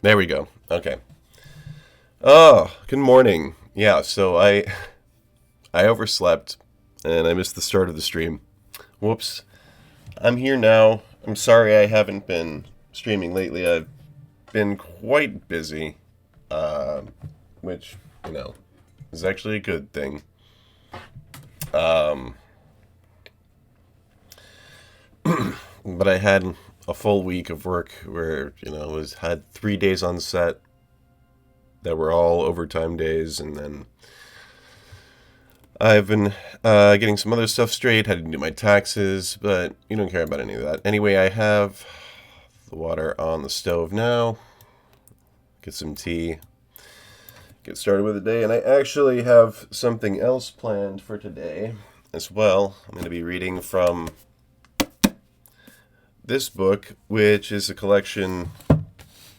There we go. Okay. Oh, good morning. Yeah, so I overslept and I missed the start of the stream. Whoops. I'm here now. I'm sorry I haven't been streaming lately. I've been quite busy, uh, which, you know, is actually a good thing. Um, but I had a full week of work where, was had 3 days on set that were all overtime days, and then I've been getting some other stuff straight, had to do my taxes, but you don't care about any of that. Anyway, I have the water on the stove now. Get some tea. Get started with the day. And I actually have something else planned for today as well. I'm going to be reading from this book, which is a collection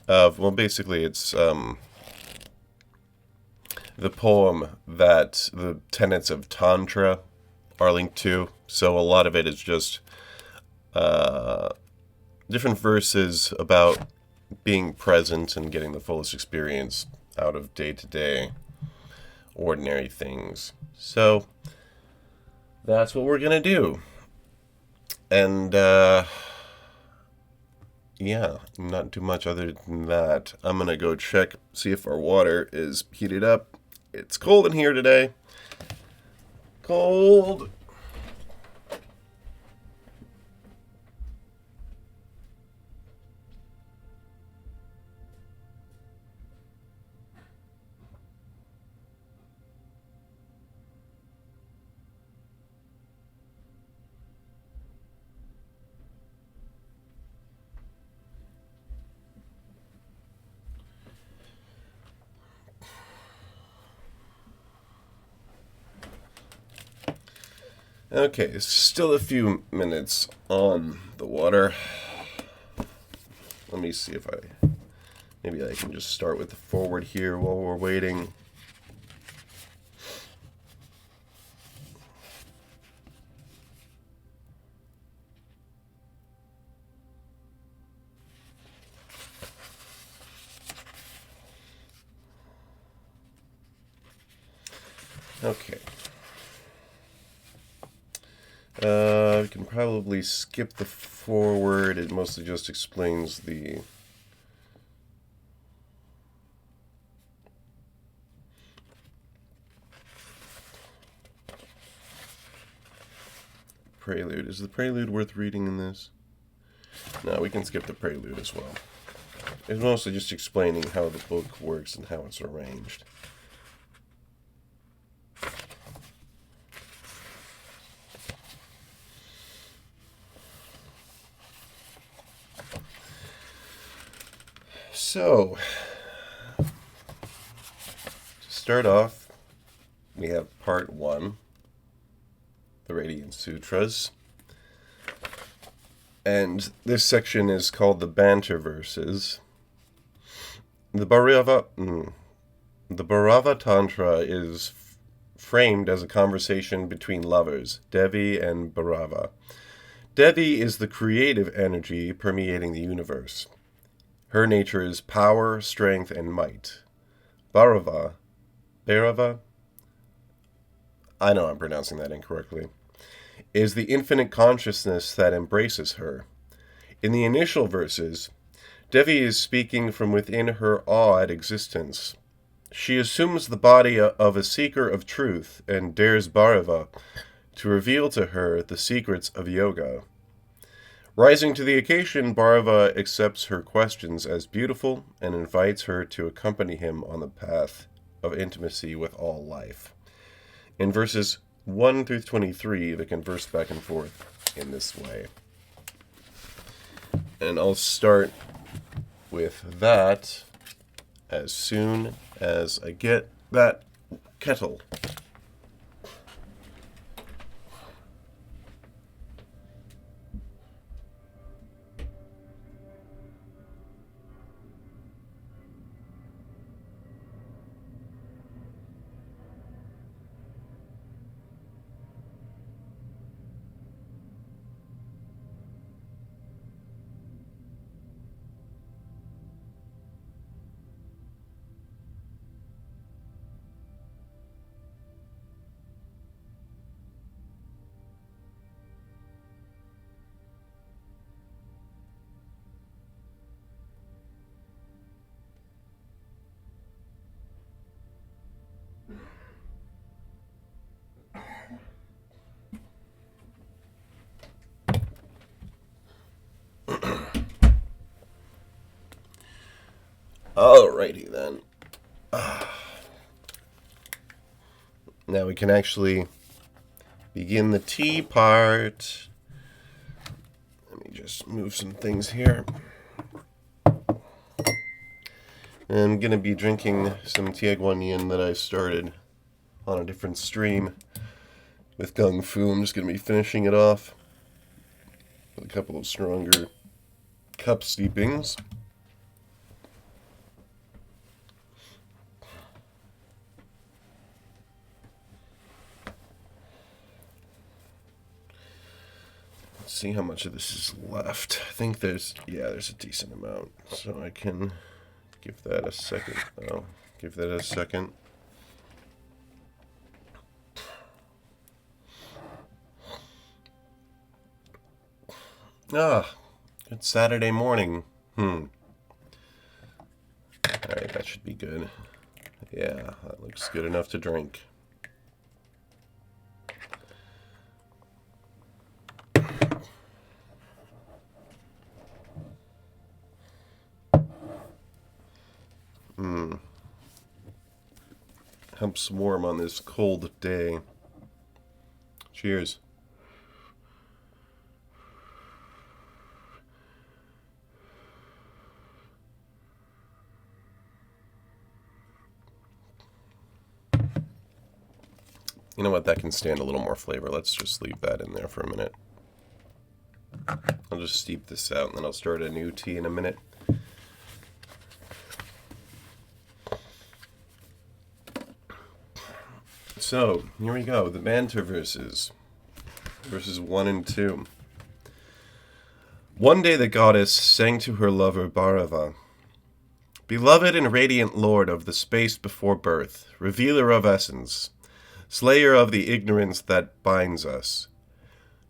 of, well, basically it's the poem that the tenets of Tantra are linked to. So a lot of it is just uh, different verses about being present and getting the fullest experience out of day to day ordinary things. So that's what we're going to do. And yeah, not too much other than that. I'm going to go check, see if our water is heated up. It's cold in here today. Cold. Okay, still a few minutes on the water. Let me see if maybe I can just start with the forward here while we're waiting. Okay. We can probably skip the forward. It mostly just explains the prelude. Is the prelude worth reading in this? No, we can skip the prelude as well. It's mostly just explaining how the book works and how it's arranged. So, to start off, we have part 1, the Radiant Sutras. And this section is called the Banter Verses. The Bhairava Tantra is framed as a conversation between lovers, Devi and Bhairava. Devi is the creative energy permeating the universe. Her nature is power, strength, and might. Bhairava, I know I'm pronouncing that incorrectly, is the infinite consciousness that embraces her. In the initial verses, Devi is speaking from within her awe at existence. She assumes the body of a seeker of truth and dares Bhairava to reveal to her the secrets of yoga. Rising to the occasion, Bhairava accepts her questions as beautiful and invites her to accompany him on the path of intimacy with all life. In verses 1 through 23, they converse back and forth in this way. And I'll start with that as soon as I get that kettle. Alrighty then. Now we can actually begin the tea part. Let me just move some things here. I'm going to be drinking some Tiaguanian that I started on a different stream with Gung Fu. I'm just going to be finishing it off with a couple of stronger cup steepings. Let's see how much of this is left. I think there's a decent amount. So I can give that a second. Oh, give that a second. Good Saturday morning. Alright, that should be good. Yeah, that looks good enough to drink. Helps warm on this cold day. Cheers. You know what, that can stand a little more flavor. Let's just leave that in there for a minute. I'll just steep this out and then I'll start a new tea in a minute. So, here we go, the banter verses. Verses 1 and 2. One day the goddess sang to her lover Bhairava, "Beloved and radiant lord of the space before birth, revealer of essence, slayer of the ignorance that binds us,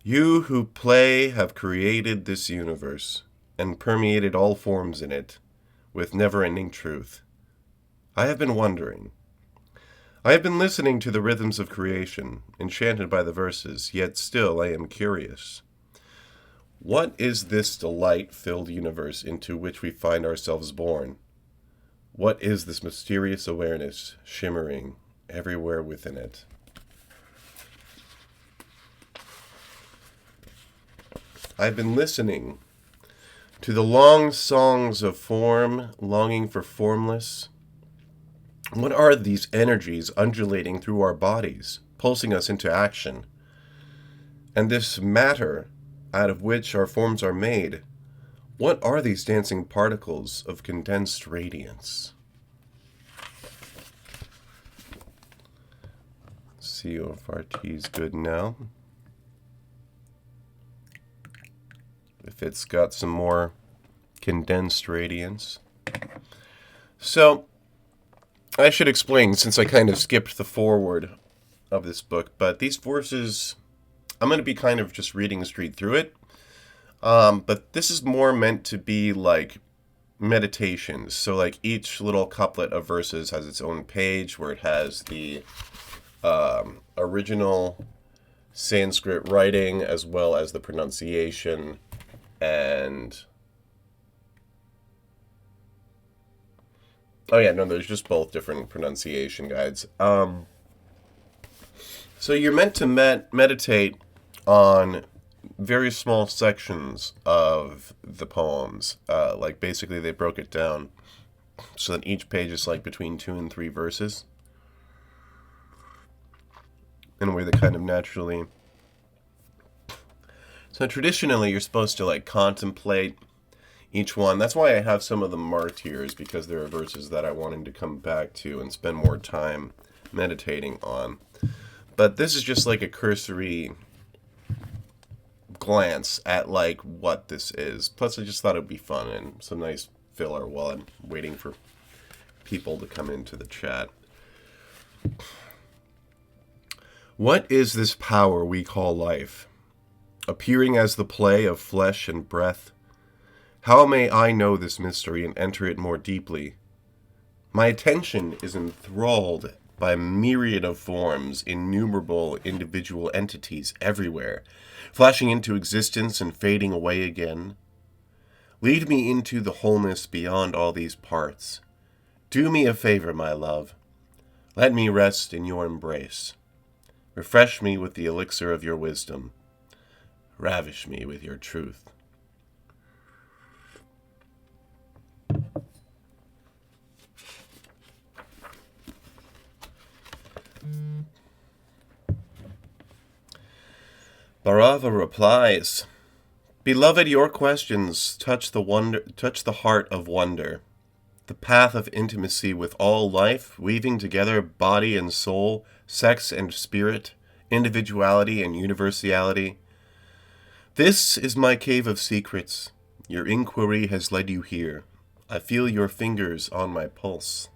you who play have created this universe, and permeated all forms in it, with never-ending truth. I have been wondering. I have been listening to the rhythms of creation, enchanted by the verses, yet still I am curious. What is this delight-filled universe into which we find ourselves born? What is this mysterious awareness shimmering everywhere within it?" I've been listening to the long songs of form, longing for formless. What are these energies undulating through our bodies, pulsing us into action? And this matter out of which our forms are made, what are these dancing particles of condensed radiance? Let's see if our tea is good now. If it's got some more condensed radiance. So, I should explain, since I kind of skipped the foreword of this book, but these verses, I'm going to be kind of just reading straight through it. But this is more meant to be like meditations. So like each little couplet of verses has its own page where it has the original Sanskrit writing as well as the pronunciation and... Oh yeah, no, there's just both different pronunciation guides. So you're meant to meditate on very small sections of the poems. Like basically they broke it down so that each page is like between 2 and 3 verses. In a way that kind of naturally... So traditionally you're supposed to like contemplate each one. That's why I have some of them marked here, is because there are verses that I wanted to come back to and spend more time meditating on. But this is just like a cursory glance at like what this is. Plus I just thought it would be fun and some nice filler while I'm waiting for people to come into the chat. What is this power we call life? Appearing as the play of flesh and breath, how may I know this mystery and enter it more deeply? My attention is enthralled by a myriad of forms, innumerable individual entities everywhere, flashing into existence and fading away again. Lead me into the wholeness beyond all these parts. Do me a favor, my love. Let me rest in your embrace. Refresh me with the elixir of your wisdom. Ravish me with your truth. Bharava replies, Beloved, your questions touch the heart of wonder, the path of intimacy with all life, weaving together body and soul, sex and spirit, individuality and universality. This is my cave of secrets. Your inquiry has led you here. I feel your fingers on my pulse.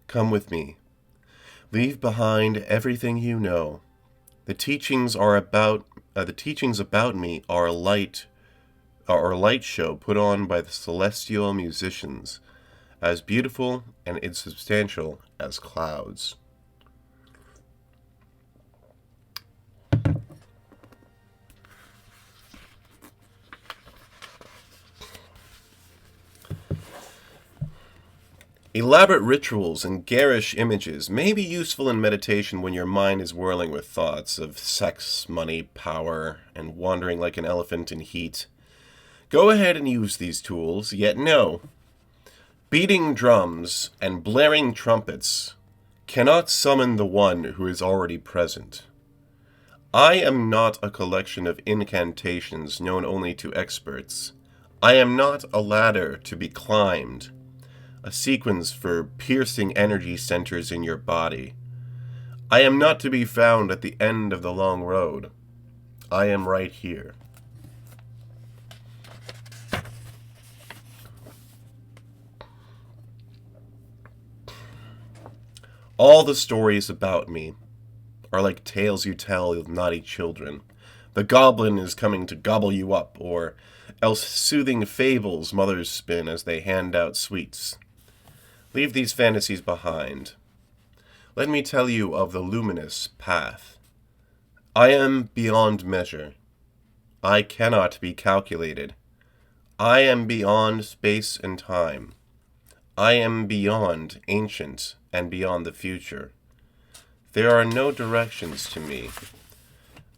Come with me. Leave behind everything you know. The teachings about me are a light show put on by the celestial musicians, as beautiful and insubstantial as clouds. Elaborate rituals and garish images may be useful in meditation when your mind is whirling with thoughts of sex, money, power, and wandering like an elephant in heat. Go ahead and use these tools, yet no. Beating drums and blaring trumpets cannot summon the one who is already present. I am not a collection of incantations known only to experts. I am not a ladder to be climbed, a sequence for piercing energy centers in your body. I am not to be found at the end of the long road. I am right here. All the stories about me are like tales you tell of naughty children. The goblin is coming to gobble you up, or else soothing fables mothers spin as they hand out sweets. Leave these fantasies behind. Let me tell you of the luminous path. I am beyond measure. I cannot be calculated. I am beyond space and time. I am beyond ancient and beyond the future. There are no directions to me.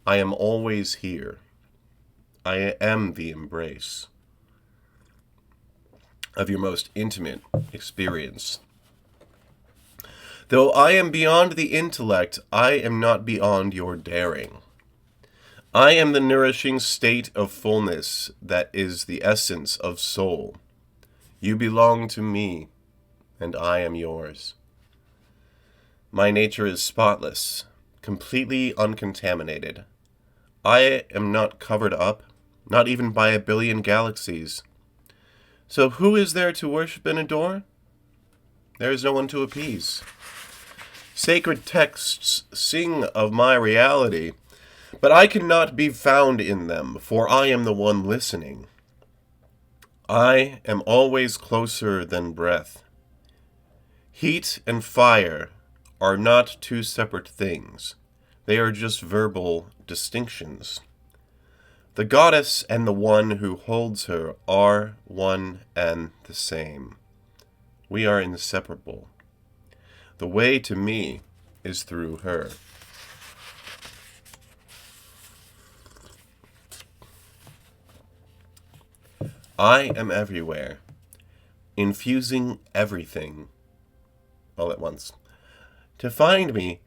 I am always here. I am the embrace of your most intimate experience. Though I am beyond the intellect, I am not beyond your daring. I am the nourishing state of fullness that is the essence of soul. You belong to me, and I am yours. My nature is spotless, completely uncontaminated. I am not covered up, not even by a billion galaxies. So who is there to worship and adore? There is no one to appease. Sacred texts sing of my reality, but I cannot be found in them, for I am the one listening. I am always closer than breath. Heat and fire are not two separate things. They are just verbal distinctions. The goddess and the one who holds her are one and the same. We are inseparable. The way to me is through her. I am everywhere, infusing everything all at once. To find me,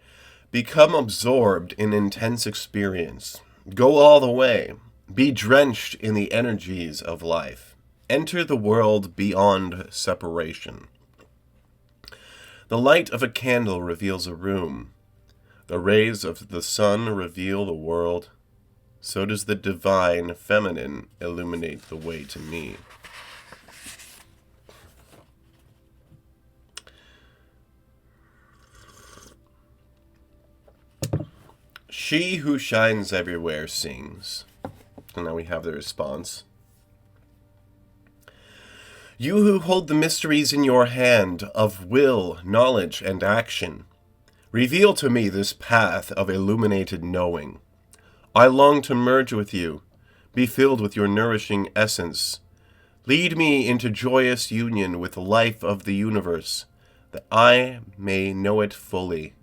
become absorbed in intense experience. Go all the way. Be drenched in the energies of life. Enter the world beyond separation. The light of a candle reveals a room. The rays of the sun reveal the world. So does the divine feminine illuminate the way to me. She who shines everywhere sings. And now we have the response. You who hold the mysteries in your hand of will, knowledge, and action, reveal to me this path of illuminated knowing. I long to merge with you, be filled with your nourishing essence. Lead me into joyous union with the life of the universe. that I may know it fully,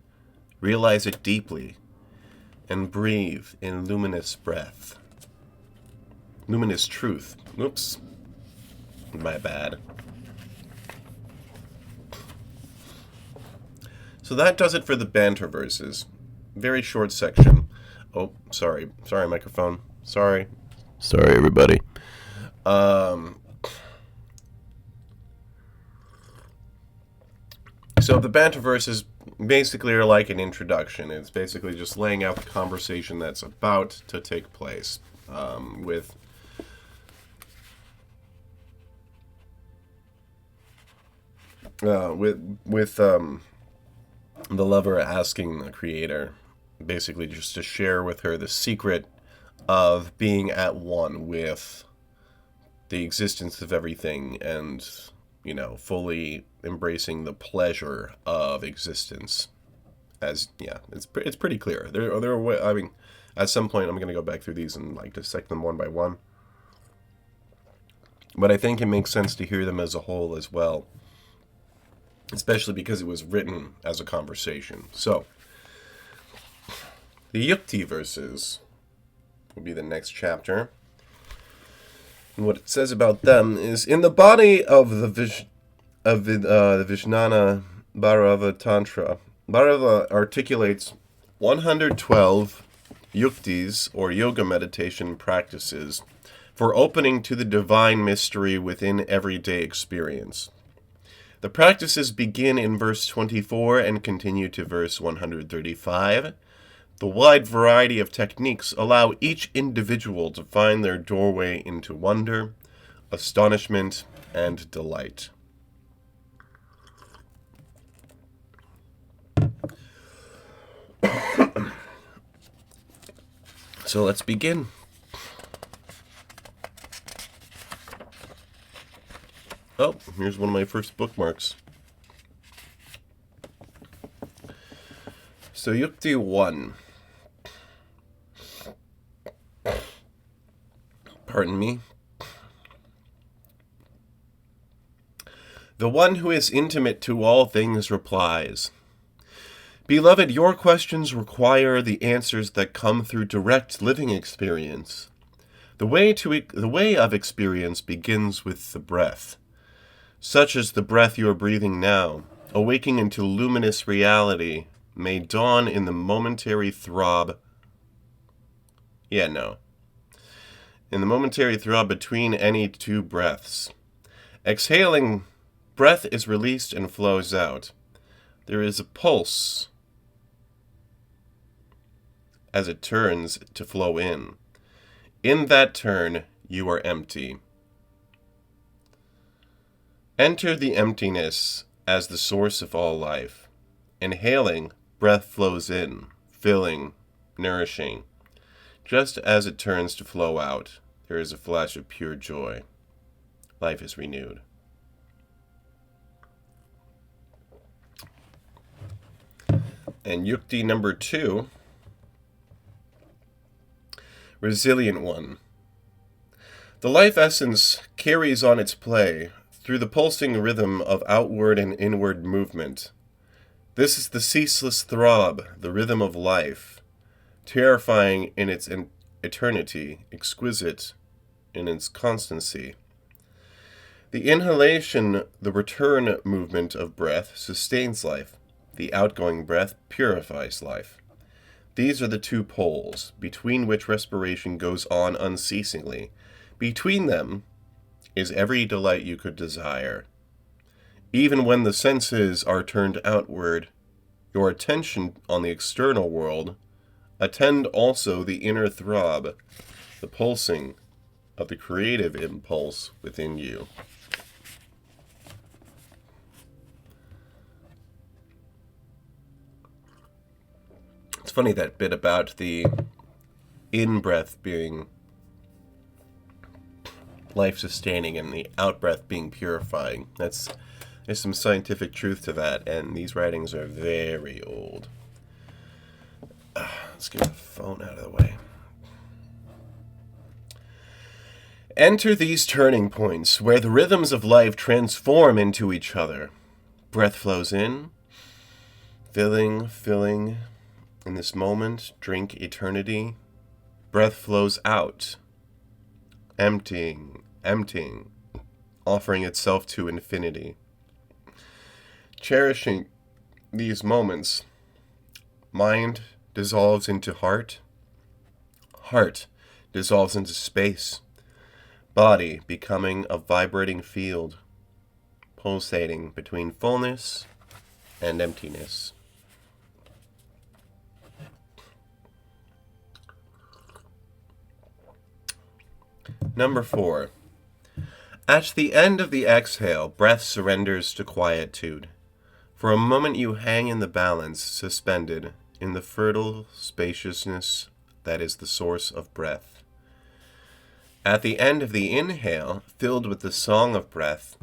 realize it deeply, and breathe in luminous breath. Luminous truth. Oops. My bad. So that does it for the banter verses. Very short section. Oh, sorry. Sorry, microphone. Sorry. Sorry, everybody. So the banter verses basically are like an introduction. It's basically just laying out the conversation that's about to take place with the lover asking the creator basically just to share with her the secret of being at one with the existence of everything and, you know, fully embracing the pleasure of existence. As, yeah, it's pretty clear. There are, I mean, at some point I'm going to go back through these and, like, dissect them one by one. But I think it makes sense to hear them as a whole as well, especially because it was written as a conversation. So, the Yukti verses will be the next chapter. And what it says about them is, in the body of the Vijnana Bhairava Tantra, Bhairava articulates 112 yuktis, or yoga meditation practices, for opening to the divine mystery within everyday experience. The practices begin in verse 24 and continue to verse 135. The wide variety of techniques allow each individual to find their doorway into wonder, astonishment, and delight. So let's begin. Oh, here's one of my first bookmarks. So Yukti 1. Pardon me. The one who is intimate to all things replies, Beloved, your questions require the answers that come through direct living experience. The way of experience begins with the breath. Such as the breath you are breathing now, awaking into luminous reality, may dawn in the momentary throb. In the momentary throb between any two breaths. Exhaling, breath is released and flows out. There is a pulse as it turns to flow in. In that turn, you are empty. Enter the emptiness as the source of all life. Inhaling, breath flows in, filling, nourishing. Just as it turns to flow out, there is a flash of pure joy. Life is renewed. And Yukti number 2, Resilient One. The life essence carries on its play through the pulsing rhythm of outward and inward movement. This is the ceaseless throb, the rhythm of life, terrifying in its eternity, exquisite in its constancy. The inhalation, the return movement of breath, sustains life. The outgoing breath purifies life. These are the two poles, between which respiration goes on unceasingly. Between them is every delight you could desire. Even when the senses are turned outward, your attention on the external world, attend also the inner throb, the pulsing of the creative impulse within you. It's funny, that bit about the in-breath being life-sustaining and the out-breath being purifying. There's some scientific truth to that, and these writings are very old. Let's get the phone out of the way. Enter these turning points where the rhythms of life transform into each other. Breath flows in, filling. In this moment, drink eternity. Breath flows out, emptying, offering itself to infinity. Cherishing these moments, mind dissolves into heart dissolves into space, body becoming a vibrating field, pulsating between fullness and emptiness. Number 4. At the end of the exhale, breath surrenders to quietude. For a moment you hang in the balance, suspended in the fertile spaciousness that is the source of breath. At the end of the inhale, filled with the song of breath,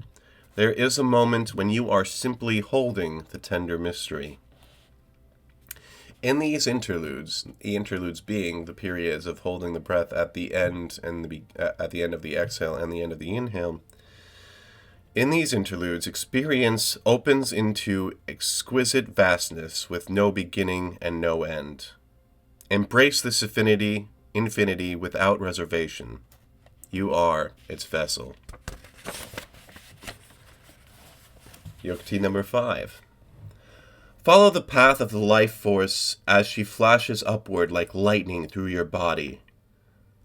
there is a moment when you are simply holding the tender mystery. In these interludes, the interludes being the periods of holding the breath at the end and at the end of the exhale and the end of the inhale, in these interludes, experience opens into exquisite vastness with no beginning and no end. Embrace this infinity without reservation. You are its vessel. Yukti number 5. Follow the path of the life force as she flashes upward like lightning through your body.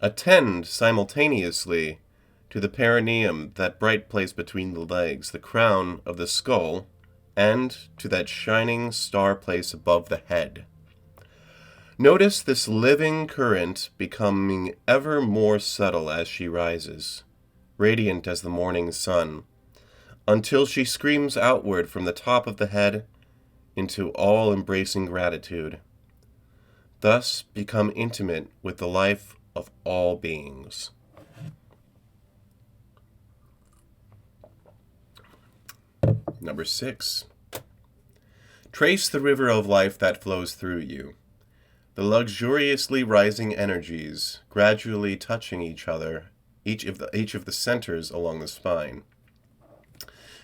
Attend simultaneously to the perineum, that bright place between the legs, the crown of the skull, and to that shining star place above the head. Notice this living current becoming ever more subtle as she rises, radiant as the morning sun, until she screams outward from the top of the head into all-embracing gratitude. Thus become intimate with the life of all beings. Number 6. Trace the river of life that flows through you. The luxuriously rising energies gradually touching each other, each of the centers along the spine.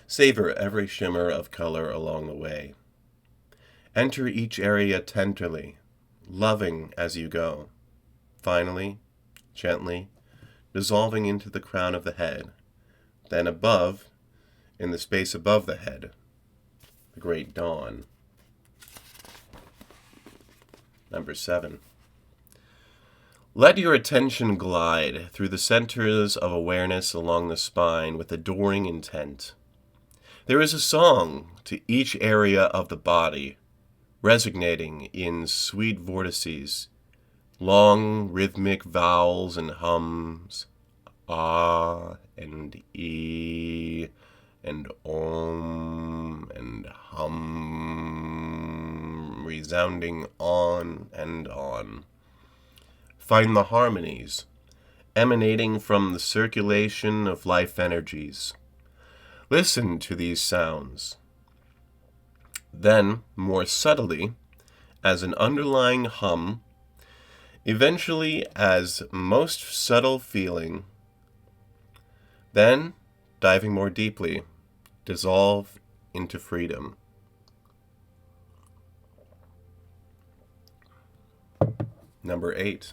Savor every shimmer of color along the way. Enter each area tenderly, loving as you go. Finally, gently, dissolving into the crown of the head. Then above, in the space above the head, the great dawn. Number 7. Let your attention glide through the centers of awareness along the spine with adoring intent. There is a song to each area of the body, resonating in sweet vortices, long rhythmic vowels and hums, ah and e and om and hum, resounding on and on. Find the harmonies emanating from the circulation of life energies. Listen to these sounds. Then, more subtly, as an underlying hum, eventually as most subtle feeling, then, diving more deeply, dissolve into freedom. Number 8.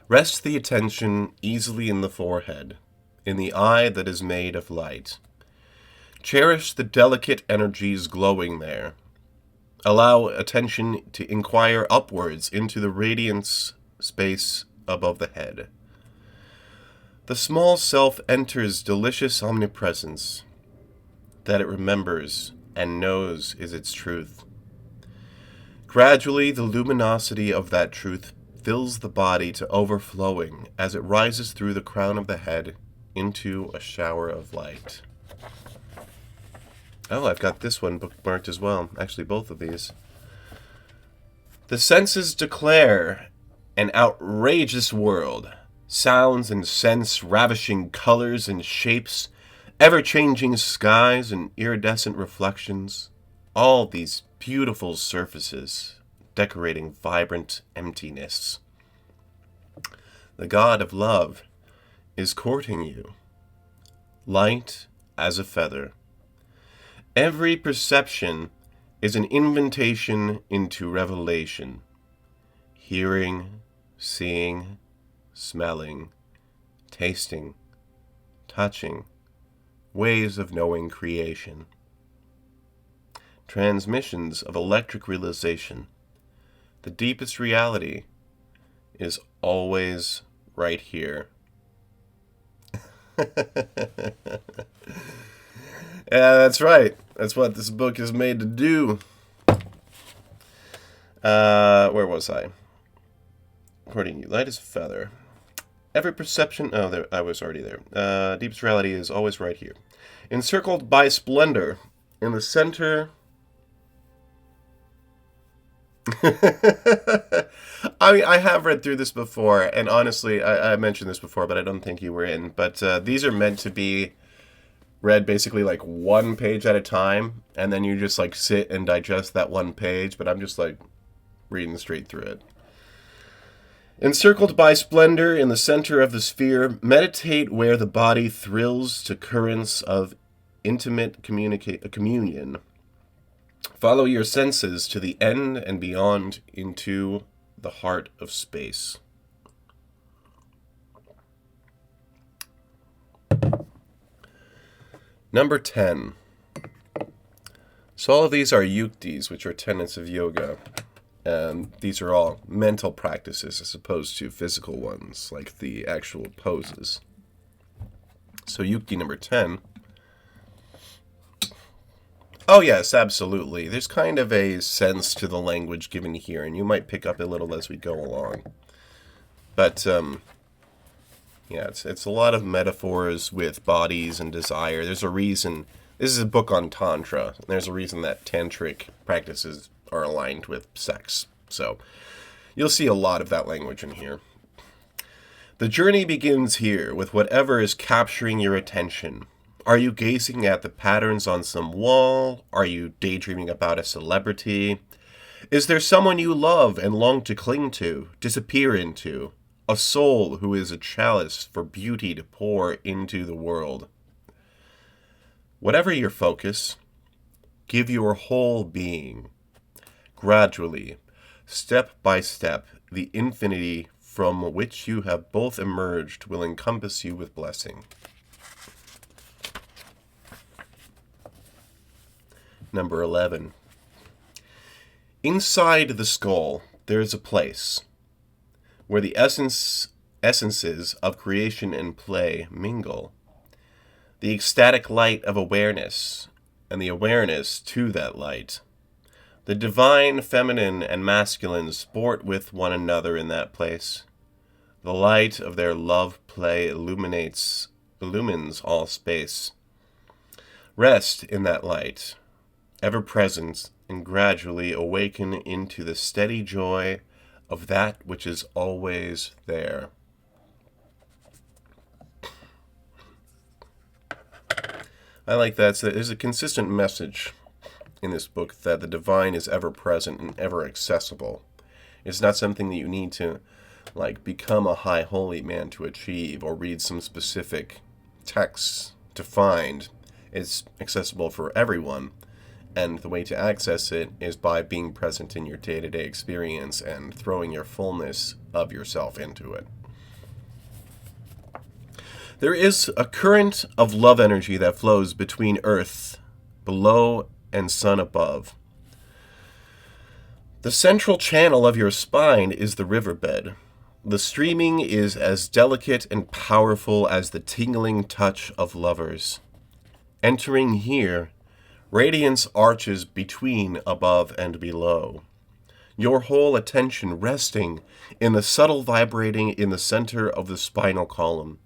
Rest the attention easily in the forehead, in the eye that is made of light. Cherish the delicate energies glowing there. Allow attention to inquire upwards into the radiance space above the head. The small self enters delicious omnipresence that it remembers and knows is its truth. Gradually, the luminosity of that truth fills the body to overflowing as it rises through the crown of the head into a shower of light. Oh, I've got this one bookmarked as well. Actually, both of these. The senses declare an outrageous world. Sounds and scents, ravishing colors and shapes, ever-changing skies and iridescent reflections. All these beautiful surfaces decorating vibrant emptiness. The god of love is courting you. Light as a feather. Every perception is an invitation into revelation. Hearing, seeing, smelling, tasting, touching, ways of knowing creation. Transmissions of electric realization. The deepest reality is always right here. Yeah, that's right. That's what this book is made to do. Where was I? According to you, light as a feather. Every perception... Oh, there, I was already there. Deepest reality is always right here. Encircled by splendor. In the center... I mean, I have read through this before, and honestly, I mentioned this before, but I don't think you were in. But these are meant to be read basically like one page at a time, and then you just like sit and digest that one page, but I'm just like reading straight through it. Encircled by splendor in the center of the sphere, meditate where the body thrills to currents of intimate communion. Follow your senses to the end and beyond into the heart of space. Number 10. So all of these are yuktis, which are tenets of yoga. And these are all mental practices as opposed to physical ones, like the actual poses. So yukti number 10. Oh yes, absolutely. There's kind of a sense to the language given here, and you might pick up a little as we go along. But, yeah, it's a lot of metaphors with bodies and desire. There's a reason... This is a book on Tantra, and there's a reason that tantric practices are aligned with sex. So, you'll see a lot of that language in here. The journey begins here with whatever is capturing your attention. Are you gazing at the patterns on some wall? Are you daydreaming about a celebrity? Is there someone you love and long to cling to, disappear into? A soul who is a chalice for beauty to pour into the world. Whatever your focus, give your whole being. Gradually, step by step, the infinity from which you have both emerged will encompass you with blessing. Number 11. Inside the skull, there is a place where the essences of creation and play mingle. The ecstatic light of awareness and the awareness to that light. The divine feminine and masculine sport with one another in that place. The light of their love play illumines all space. Rest in that light, ever present, and gradually awaken into the steady joy of that which is always there. I like that. So there's a consistent message in this book that the divine is ever present and ever accessible. It's not something that you need to like become a high holy man to achieve or read some specific texts to find. It's accessible for everyone, and the way to access it is by being present in your day-to-day experience and throwing your fullness of yourself into it. There is a current of love energy that flows between earth below and sun above. The central channel of your spine is the riverbed. The streaming is as delicate and powerful as the tingling touch of lovers. Entering here, radiance arches between above and below. Your whole attention resting in the subtle vibrating in the center of the spinal column.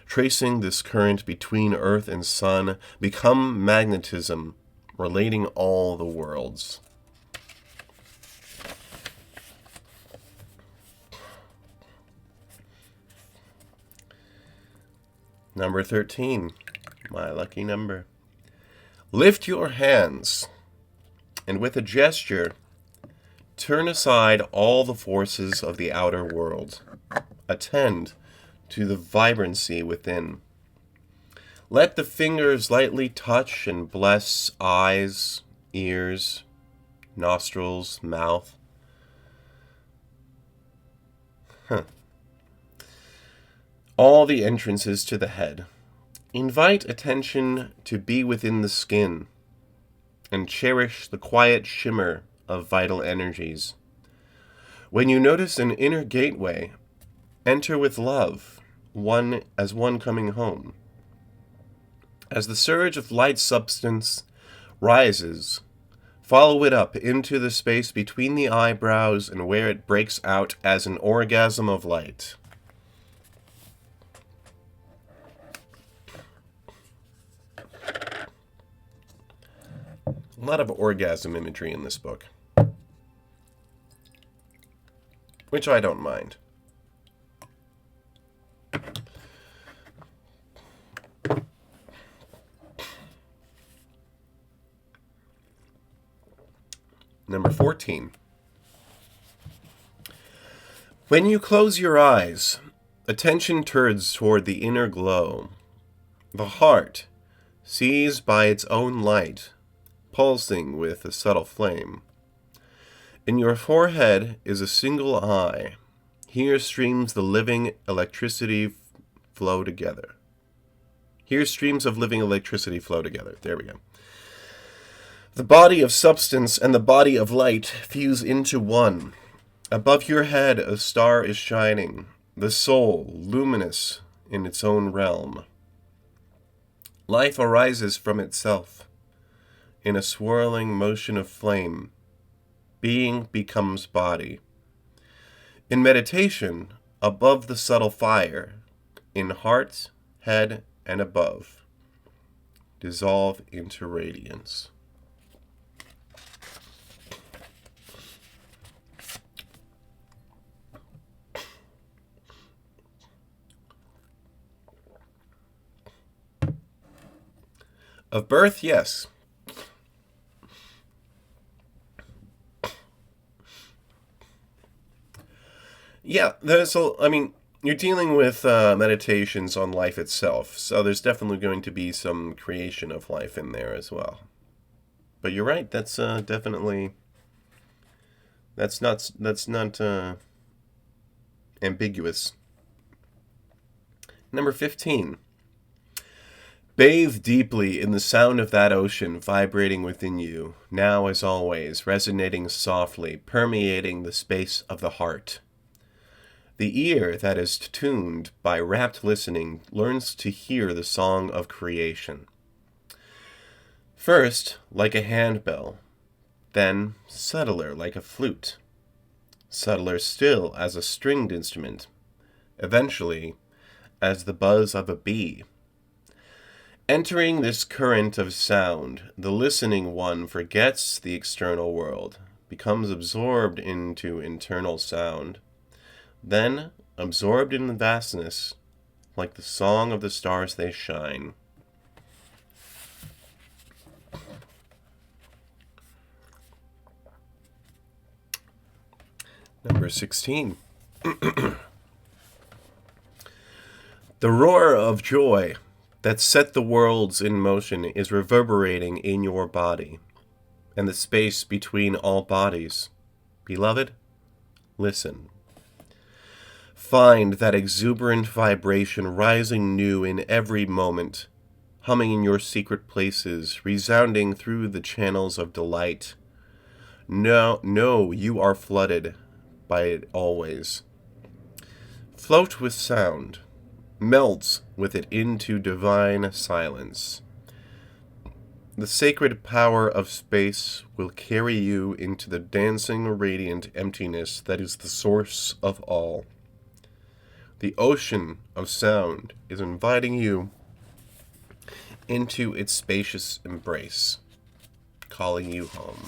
Tracing this current between earth and sun, become magnetism, relating all the worlds. Number 13, my lucky number. Lift your hands, and with a gesture, turn aside all the forces of the outer world. Attend to the vibrancy within. Let the fingers lightly touch and bless eyes, ears, nostrils, mouth. All the entrances to the head. Invite attention to be within the skin and cherish the quiet shimmer of vital energies. When you notice an inner gateway, enter with love, one coming home. As the surge of light substance rises, follow it up into the space between the eyebrows and where it breaks out as an orgasm of light. A lot of orgasm imagery in this book, which I don't mind. Number 14. When you close your eyes, attention turns toward the inner glow. The heart sees by its own light, pulsing with a subtle flame. In your forehead is a single eye. Here streams the living electricity flow together. Here streams of living electricity flow together. There we go. The body of substance and the body of light fuse into one. Above your head a star is shining, the soul luminous in its own realm. Life arises from itself. In a swirling motion of flame, being becomes body. In meditation, above the subtle fire, in heart, head, and above, dissolve into radiance. Of birth, yes. Yeah, you're dealing with meditations on life itself, so there's definitely going to be some creation of life in there as well. But you're right, that's definitely, that's not ambiguous. Number 15. Bathe deeply in the sound of that ocean vibrating within you, now as always, resonating softly, permeating the space of the heart. The ear that is tuned by rapt listening learns to hear the song of creation. First, like a handbell, then subtler like a flute, subtler still as a stringed instrument, eventually as the buzz of a bee. Entering this current of sound, the listening one forgets the external world, becomes absorbed into internal sound, then absorbed in the vastness, like the song of the stars they shine. Number 16. The roar of joy that set the worlds in motion is reverberating in your body, and the space between all bodies. Beloved, listen. Find that exuberant vibration rising new in every moment, humming in your secret places, resounding through the channels of delight. No, you are flooded by it always. Float with sound. Melts with it into divine silence. The sacred power of space will carry you into the dancing, radiant emptiness that is the source of all. The ocean of sound is inviting you into its spacious embrace, calling you home.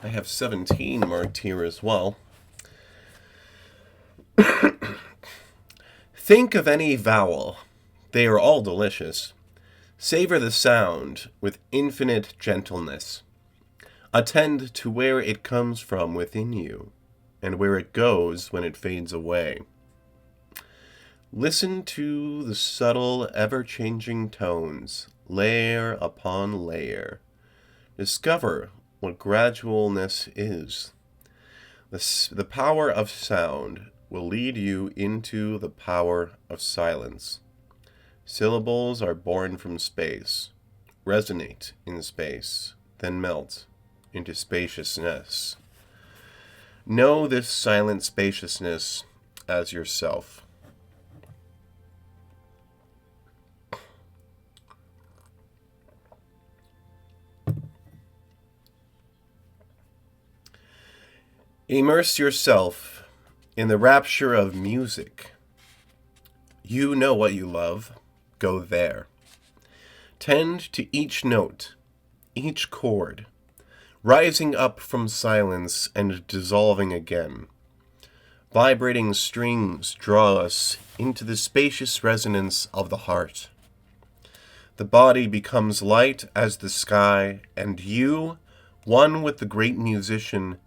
I have 17 marked here as well. Think of any vowel. They are all delicious. Savor the sound with infinite gentleness. Attend to where it comes from within you, and where it goes when it fades away. Listen to the subtle, ever-changing tones, layer upon layer. Discover what gradualness is. The power of sound will lead you into the power of silence. Syllables are born from space, resonate in space, then melt into spaciousness. Know this silent spaciousness as yourself. Immerse yourself in the rapture of music. You know what you love. Go there. Tend to each note, each chord, rising up from silence and dissolving again. Vibrating strings draw us into the spacious resonance of the heart. The body becomes light as the sky, and you, one with the great musician,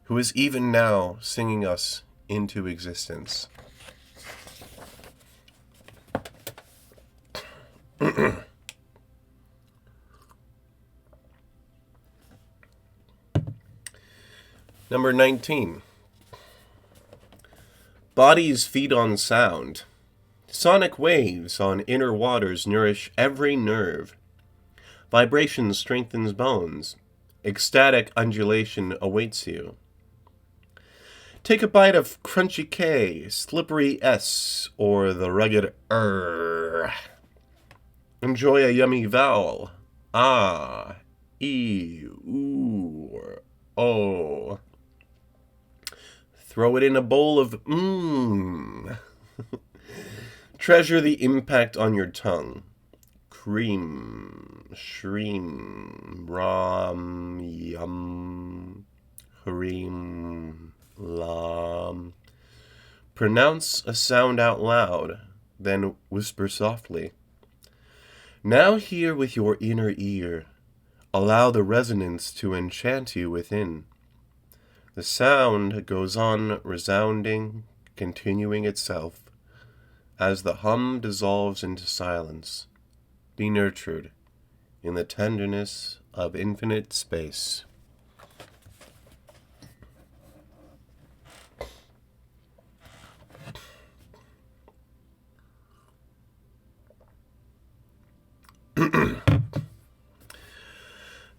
who is even now singing us into existence. Number 19. Bodies feed on sound. Sonic waves on inner waters nourish every nerve. Vibration strengthens bones. Ecstatic undulation awaits you. Take a bite of crunchy K, slippery S, or the rugged R. Enjoy a yummy vowel. Ah, E, oo, or O. Throw it in a bowl of mmm. Treasure the impact on your tongue. Cream, shreem, ram, yum, hareem, lam. Pronounce a sound out loud, then whisper softly. Now hear with your inner ear. Allow the resonance to enchant you within. The sound goes on resounding, continuing itself. As the hum dissolves into silence, be nurtured in the tenderness of infinite space.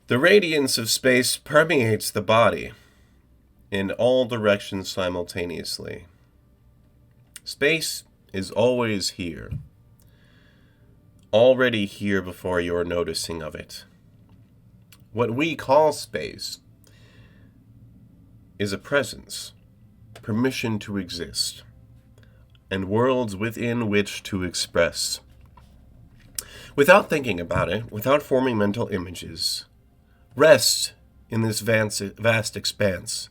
The radiance of space permeates the body in all directions simultaneously. Space is always here, already here before you're noticing of it. What we call space is a presence, permission to exist, and worlds within which to express. Without thinking about it, without forming mental images, rest in this vast expanse,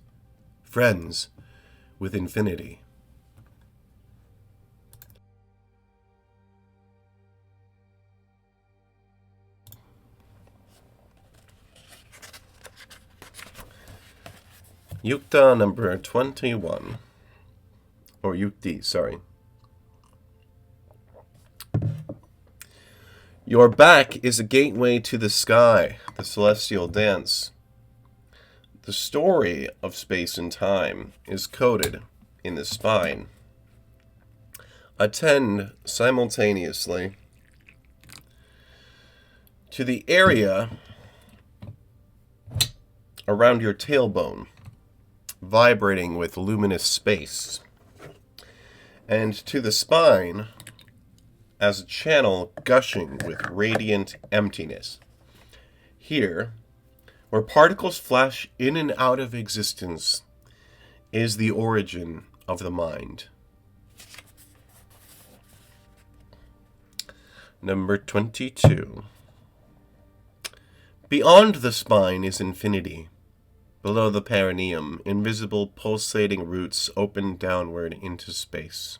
friends with infinity. Yukta number 21. Or Yukti, sorry. Your back is a gateway to the sky, the celestial dance. The story of space and time is coded in the spine. Attend simultaneously to the area around your tailbone, vibrating with luminous space, and to the spine as a channel gushing with radiant emptiness. Here, where particles flash in and out of existence, is the origin of the mind. Number 22. Beyond the spine is infinity. Below the perineum, invisible pulsating roots open downward into space.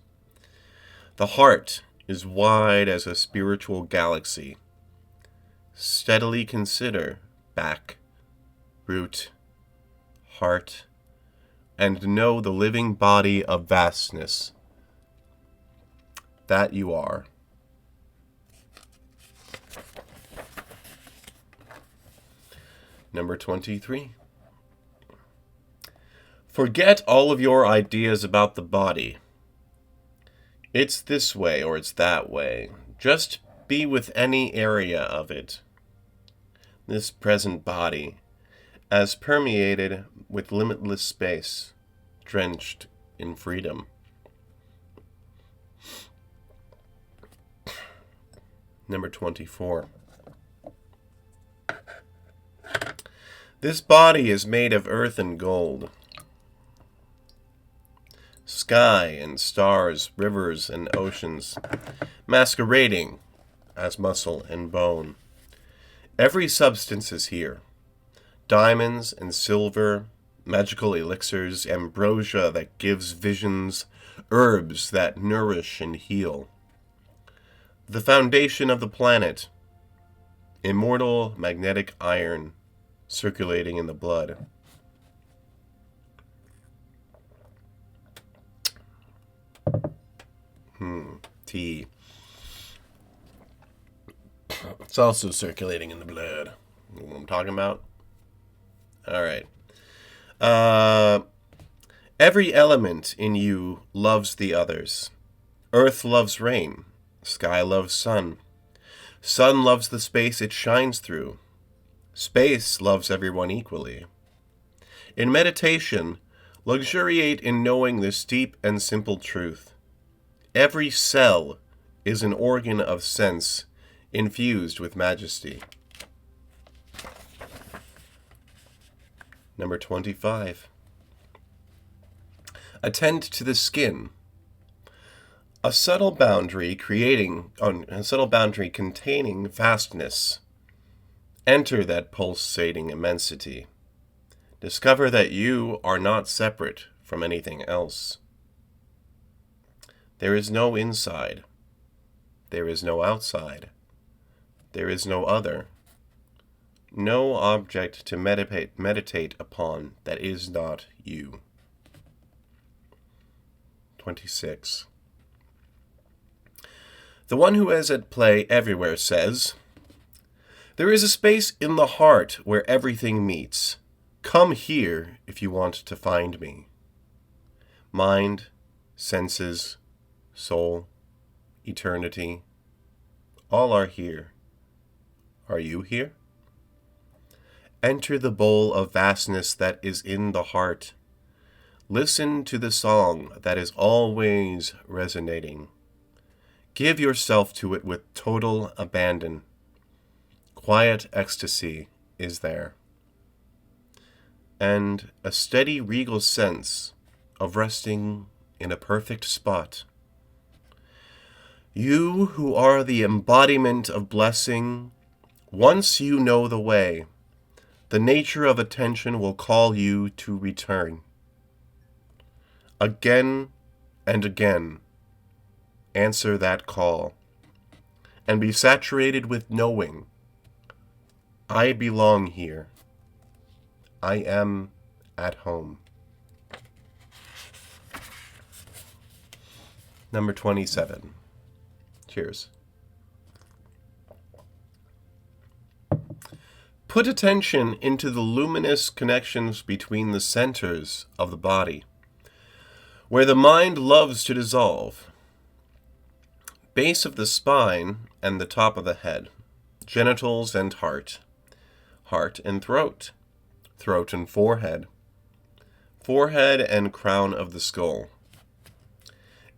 The heart is wide as a spiritual galaxy, steadily consider back, root, heart, and know the living body of vastness that you are. Number 23. Forget all of your ideas about the body. It's this way or it's that way. Just be with any area of it. This present body, as permeated with limitless space, drenched in freedom. Number 24. This body is made of earth and gold. Sky and stars, rivers and oceans, masquerading as muscle and bone. Every substance is here. Diamonds and silver, magical elixirs, ambrosia that gives visions, herbs that nourish and heal. The foundation of the planet, immortal magnetic iron circulating in the blood. Tea. It's also circulating in the blood. You know what I'm talking about? All right. Every element in you loves the others. Earth loves rain. Sky loves sun. Sun loves the space it shines through. Space loves everyone equally. In meditation, luxuriate in knowing this deep and simple truth. Every cell is an organ of sense infused with majesty. Number 25. Attend to the skin. A subtle boundary containing vastness. Enter that pulsating immensity. Discover that you are not separate from anything else. There is no inside. There is no outside. There is no other. No object to meditate upon that is not you. 26. The one who is at play everywhere says, there is a space in the heart where everything meets. Come here if you want to find me. Mind, senses, soul, eternity, all are here. Are you here? Enter the bowl of vastness that is in the heart. Listen to the song that is always resonating. Give yourself to it with total abandon. Quiet ecstasy is there. And a steady regal sense of resting in a perfect spot. You who are the embodiment of blessing, once you know the way, the nature of attention will call you to return. Again and again, answer that call, and be saturated with knowing, I belong here. I am at home. Number 27. Cheers. Put attention into the luminous connections between the centers of the body, where the mind loves to dissolve. Base of the spine and the top of the head, genitals and heart, heart and throat, throat and forehead, forehead and crown of the skull.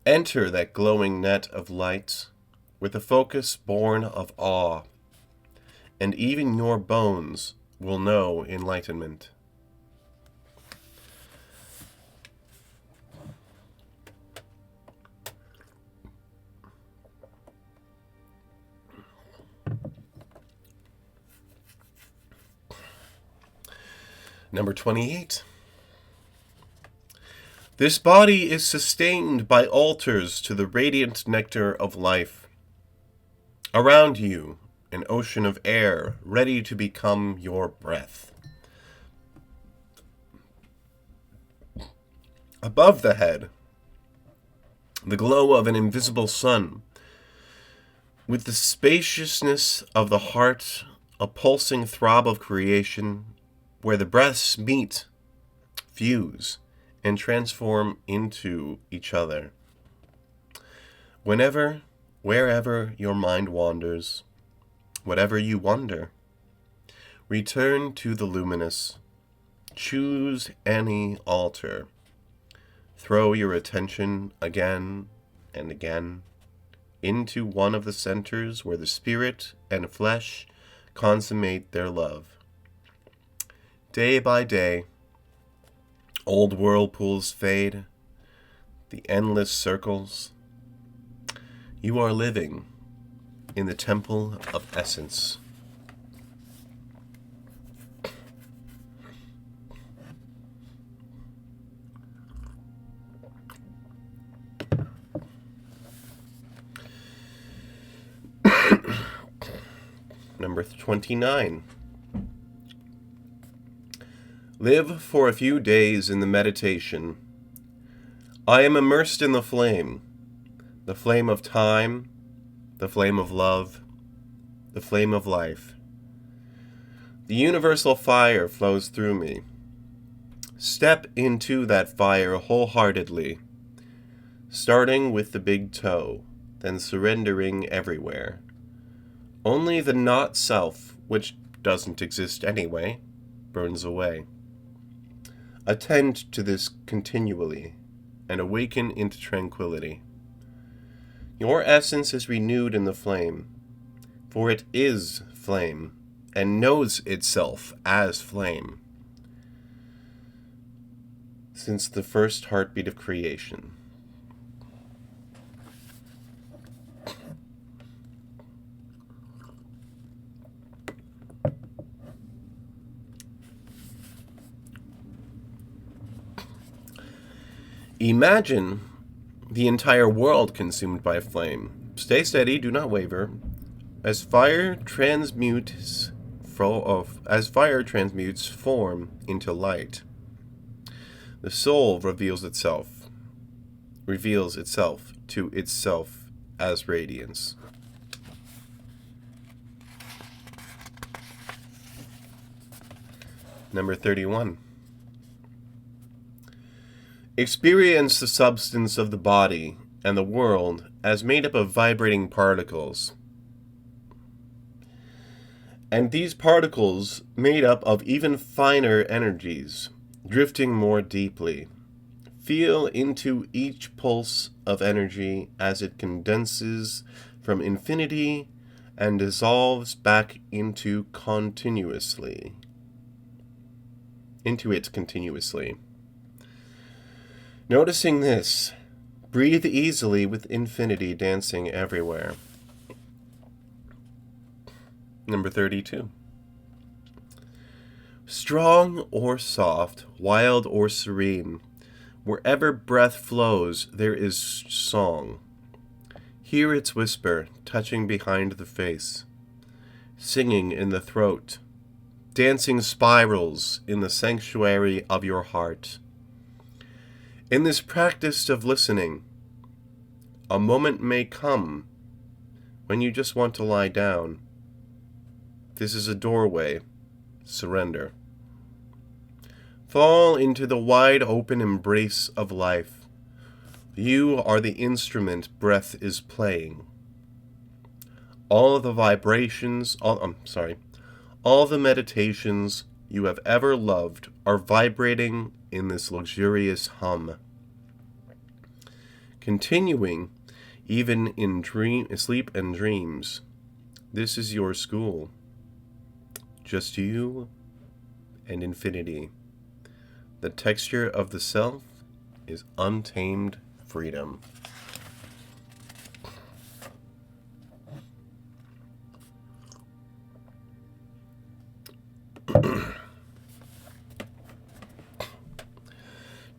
Enter that glowing net of light with a focus born of awe, and even your bones will know enlightenment. Number 28. This body is sustained by altars to the radiant nectar of life. Around you, an ocean of air ready to become your breath. Above the head, the glow of an invisible sun, with the spaciousness of the heart, a pulsing throb of creation, where the breaths meet, fuse, and transform into each other. Whenever, wherever your mind wanders, whatever you wonder, return to the luminous. Choose any altar. Throw your attention again and again into one of the centers where the spirit and flesh consummate their love. Day by day, old whirlpools fade, the endless circles. You are living in the temple of essence. Number 29. Live for a few days in the meditation. I am immersed in the flame of time, the flame of love, the flame of life. The universal fire flows through me. Step into that fire wholeheartedly, starting with the big toe, then surrendering everywhere. Only the not self, which doesn't exist anyway, burns away. Attend to this continually, and awaken into tranquility. Your essence is renewed in the flame, for it is flame, and knows itself as flame, since the first heartbeat of creation. Imagine the entire world consumed by flame. Stay steady, do not waver. As fire transmutes form into light, the soul reveals itself to itself as radiance. Number 31. Experience the substance of the body and the world as made up of vibrating particles. And these particles made up of even finer energies, drifting more deeply. Feel into each pulse of energy as it condenses from infinity and dissolves back into it continuously. Noticing this, breathe easily with infinity dancing everywhere. Number 32. Strong or soft, wild or serene, wherever breath flows, there is song. Hear its whisper, touching behind the face, singing in the throat, dancing spirals in the sanctuary of your heart. In this practice of listening, a moment may come when you just want to lie down. This is a doorway. Surrender. Fall into the wide open embrace of life. You are the instrument breath is playing. All the meditations you have ever loved are vibrating in this luxurious hum. Continuing even in sleep and dreams. This is your school. Just you and infinity. The texture of the self is untamed freedom.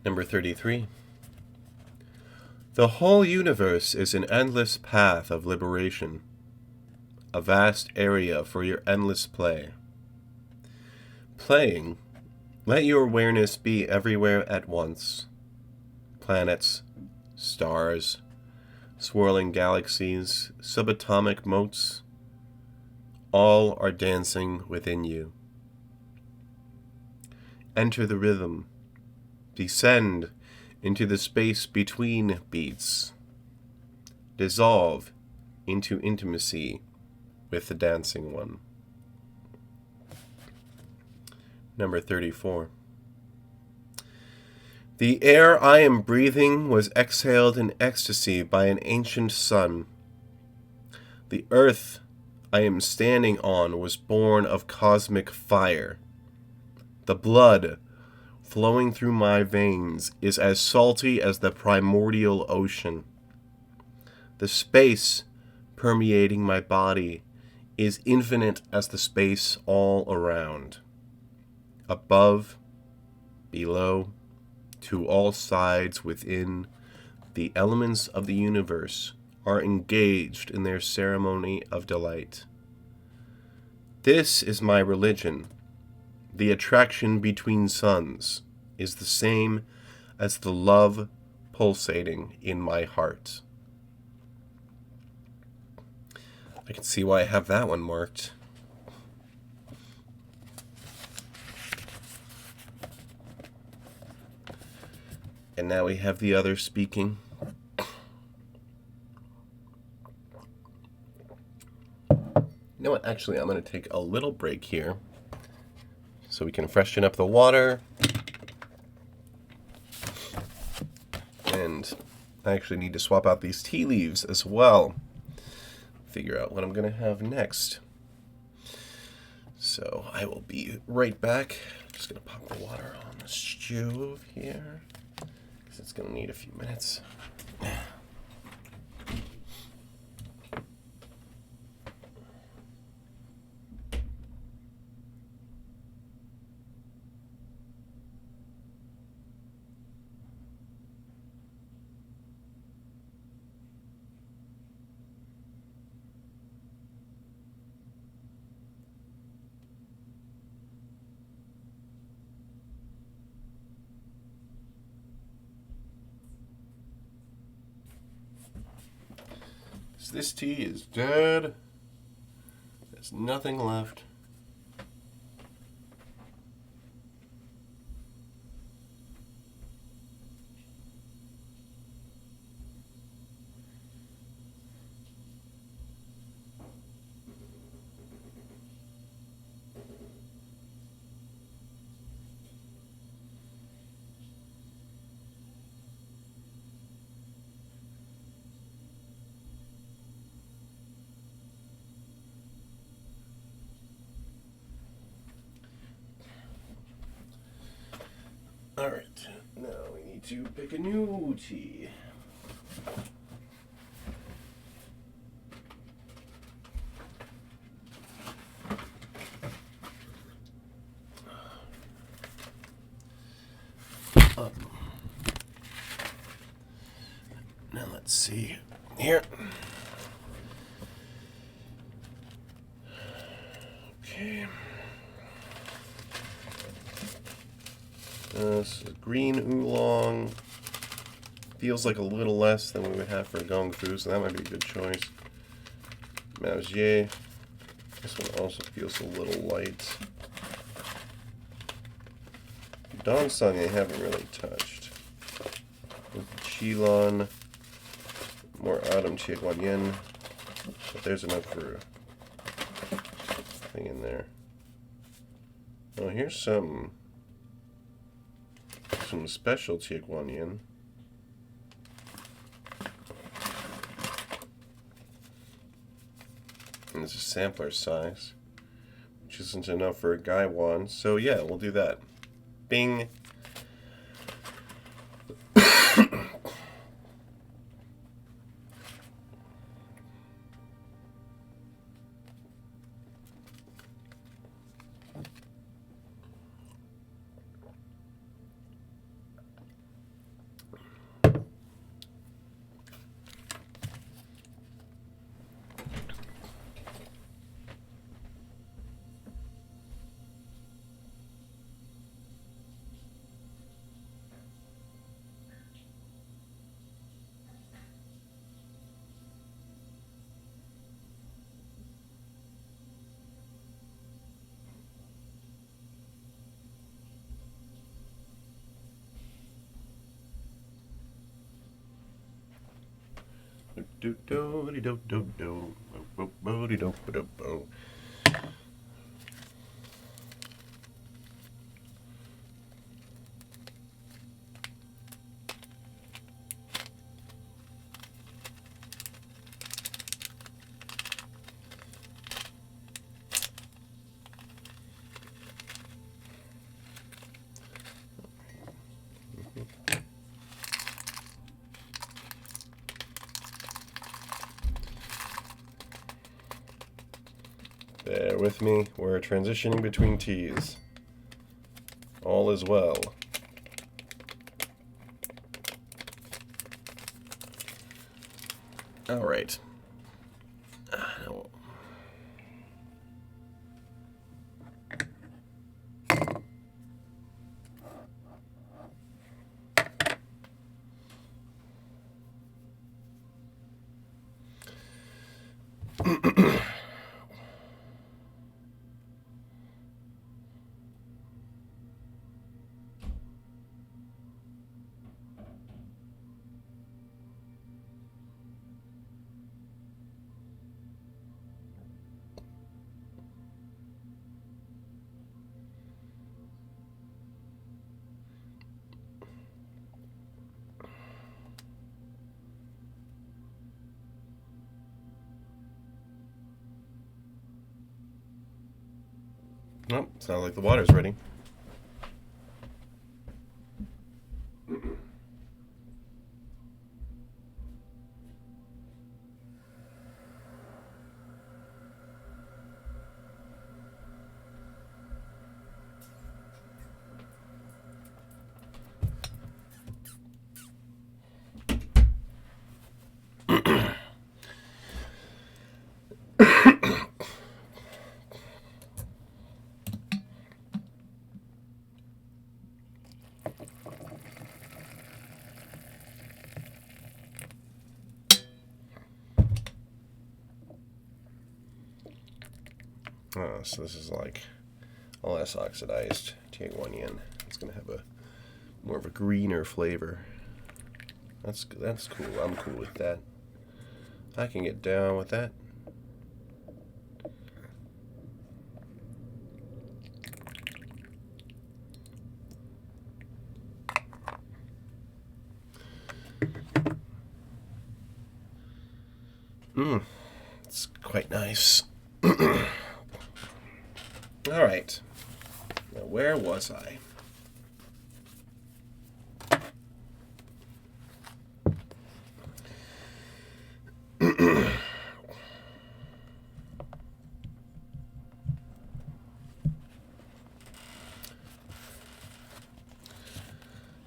Number 33. The whole universe is an endless path of liberation. a vast area for your endless play. Playing, let your awareness be everywhere at once. Planets, stars, swirling galaxies, subatomic motes, all are dancing within you. Enter the rhythm. Descend into the space between beats. Dissolve into intimacy with the dancing one. Number 34. The air I am breathing was exhaled in ecstasy by an ancient sun. The earth I am standing on was born of cosmic fire. The blood flowing through my veins is as salty as the primordial ocean. The space permeating my body is infinite as the space all around. Above, below, to all sides within, the elements of the universe are engaged in their ceremony of delight. This is my religion. The attraction between suns is the same as the love pulsating in my heart. I can see why I have that one marked. And now we have the other speaking. You know what? Actually, I'm going to take a little break here so we can freshen up the water. And I actually need to swap out these tea leaves as well. Figure out what I'm going to have next. So I will be right back. Just going to pop the water on the stove here because it's going to need a few minutes. This tea is dead. There's nothing left. Alright, now we need to pick a new tea. Now let's see here. Okay. This is green oolong. Feels like a little less than we would have for a gong fu, so that might be a good choice. Mauzier. This one also feels a little light. Dongsung I haven't really touched. With Qilin. More Autumn Chieguanyin. But there's enough for a thing in there. Oh, here's some special Chieguanyin. And it's a sampler size, which isn't enough for a Gaiwan. So yeah, we'll do that. Bing. Bear with me, we're transitioning between teas. All is well. All right. Oh, sounds like the water's ready. Oh, so this is like less oxidized Tianguan yin. It's gonna have a more of a greener flavor. That's cool. I'm cool with that. I can get down with that. It's quite nice. All right. Now, where was I?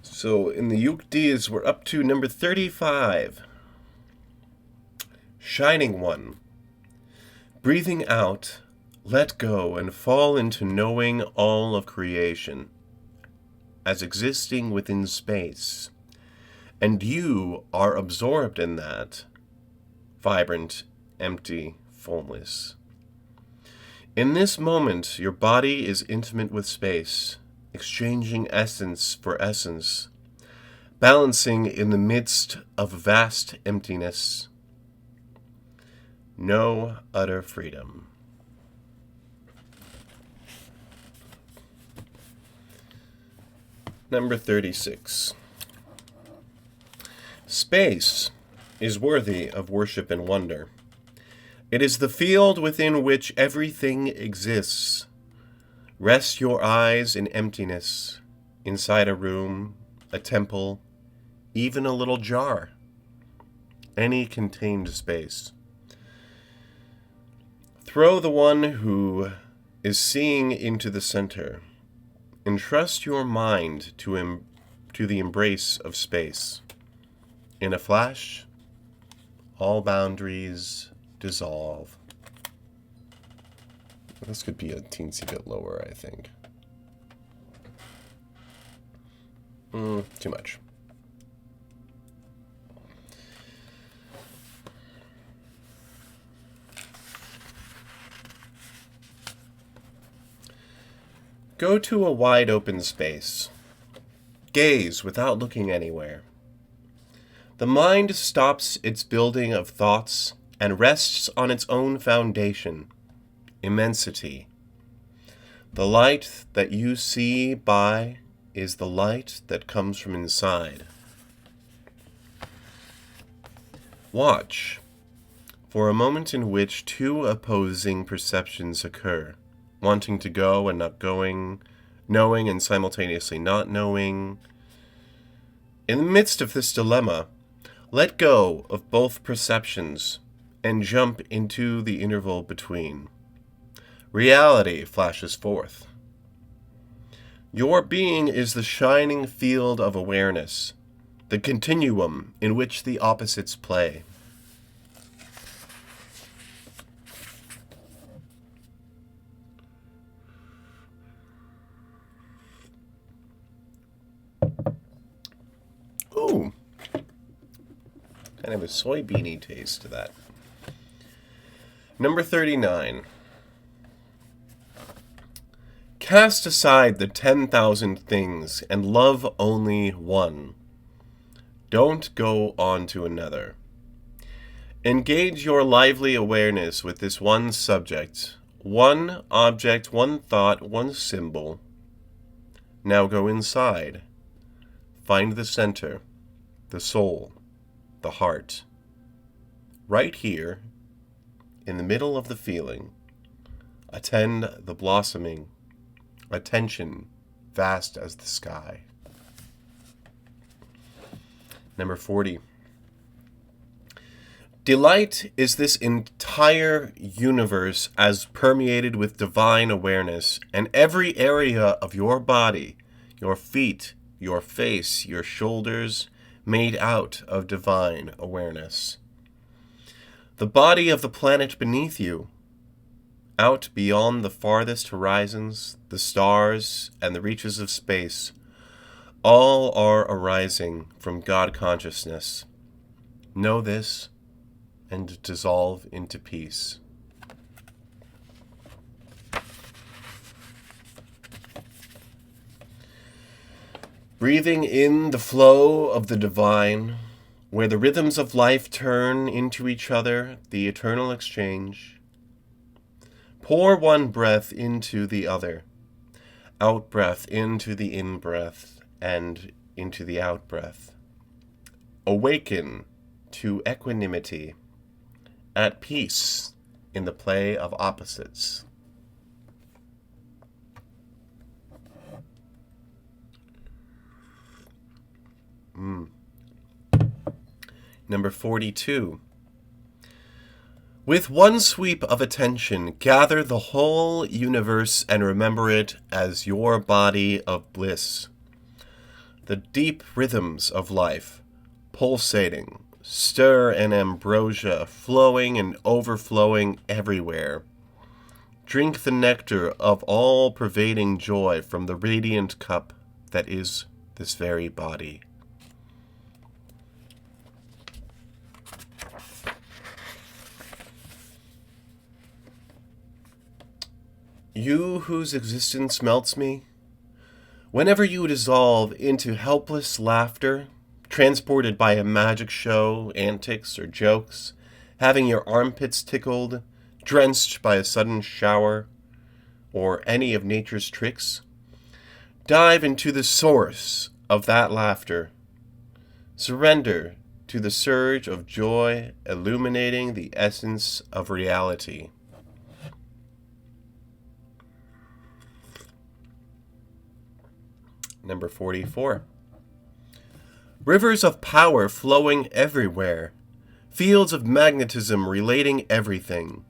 So in the Yuktis, we're up to number 35. Shining One. Breathing out, let go and fall into knowing all of creation as existing within space. And you are absorbed in that, vibrant, empty, formless. In this moment, your body is intimate with space, exchanging essence for essence, balancing in the midst of vast emptiness. No utter freedom. Number 36. Space is worthy of worship and wonder. It is the field within which everything exists. Rest your eyes in emptiness, inside a room, a temple, even a little jar. Any contained space. Throw the one who is seeing into the center. Entrust your mind to the embrace of space. In a flash, all boundaries dissolve. This could be a teensy bit lower, I think. Too much. Go to a wide open space. Gaze without looking anywhere. The mind stops its building of thoughts and rests on its own foundation, immensity. The light that you see by is the light that comes from inside. Watch for a moment in which two opposing perceptions occur, wanting to go and not going, knowing and simultaneously not knowing. In the midst of this dilemma, let go of both perceptions and jump into the interval between. Reality flashes forth. Your being is the shining field of awareness, the continuum in which the opposites play. Ooh, kind of a soybeany taste to that. Number 39. Cast aside the 10,000 things and love only one. Don't go on to another. Engage your lively awareness with this one subject, one object, one thought, one symbol. Now go inside. Find the center, the soul, the heart. Right here, in the middle of the feeling, attend the blossoming, attention vast as the sky. Number 40. Delight is this entire universe as permeated with divine awareness, and every area of your body, your feet, your face, your shoulders, made out of divine awareness. The body of the planet beneath you, out beyond the farthest horizons, the stars, and the reaches of space, all are arising from God consciousness. Know this and dissolve into peace. Breathing in the flow of the divine, where the rhythms of life turn into each other, the eternal exchange. Pour one breath into the other, out-breath into the in-breath, and into the out-breath. Awaken to equanimity, at peace in the play of opposites. Number 42. With one sweep of attention, gather the whole universe and remember it as your body of bliss. The deep rhythms of life, pulsating, stir and ambrosia, flowing and overflowing everywhere. Drink the nectar of all-pervading joy from the radiant cup that is this very body. You whose existence melts me, whenever you dissolve into helpless laughter, transported by a magic show, antics, or jokes, having your armpits tickled, drenched by a sudden shower, or any of nature's tricks, dive into the source of that laughter. Surrender to the surge of joy illuminating the essence of reality. Number 44. Rivers of power flowing everywhere. Fields of magnetism relating everything.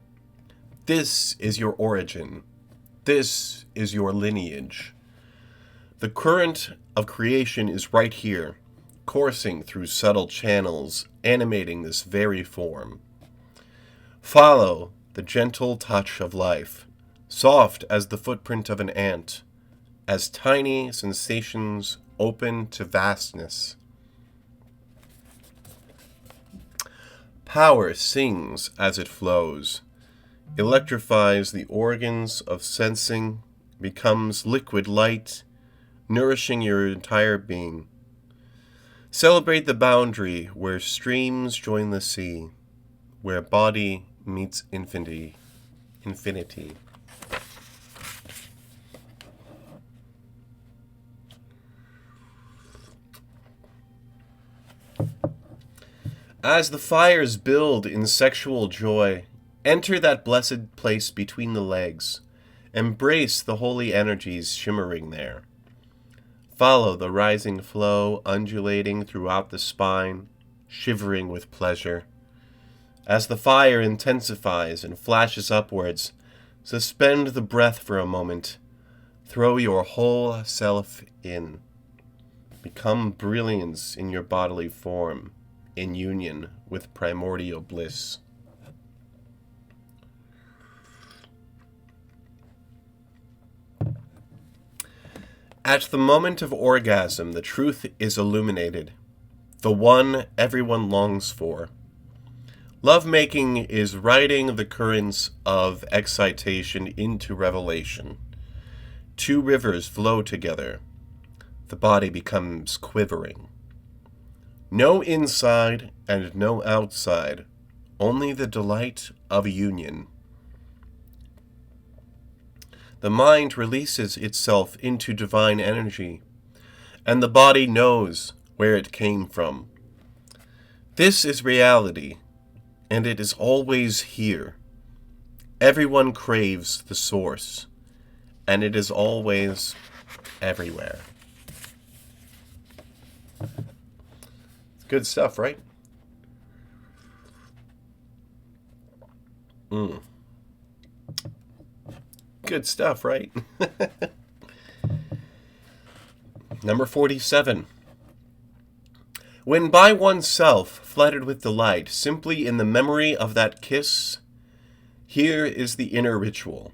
This is your origin. This is your lineage. The current of creation is right here, coursing through subtle channels, animating this very form. Follow the gentle touch of life, soft as the footprint of an ant, as tiny sensations open to vastness. Power sings as it flows, electrifies the organs of sensing, becomes liquid light, nourishing your entire being. Celebrate the boundary where streams join the sea, where body meets infinity. As the fires build in sexual joy, enter that blessed place between the legs. Embrace the holy energies shimmering there. Follow the rising flow undulating throughout the spine, shivering with pleasure. As the fire intensifies and flashes upwards, suspend the breath for a moment. Throw your whole self in. Become brilliance in your bodily form, in union with primordial bliss. At the moment of orgasm, the truth is illuminated, the one everyone longs for. Lovemaking is riding the currents of excitation into revelation. Two rivers flow together. The body becomes quivering. No inside and no outside, only the delight of union. The mind releases itself into divine energy, and the body knows where it came from. This is reality, and it is always here. Everyone craves the source, and it is always everywhere. Good stuff, right? Good stuff, right? Number 47. When by oneself, flooded with delight, simply in the memory of that kiss, here is the inner ritual.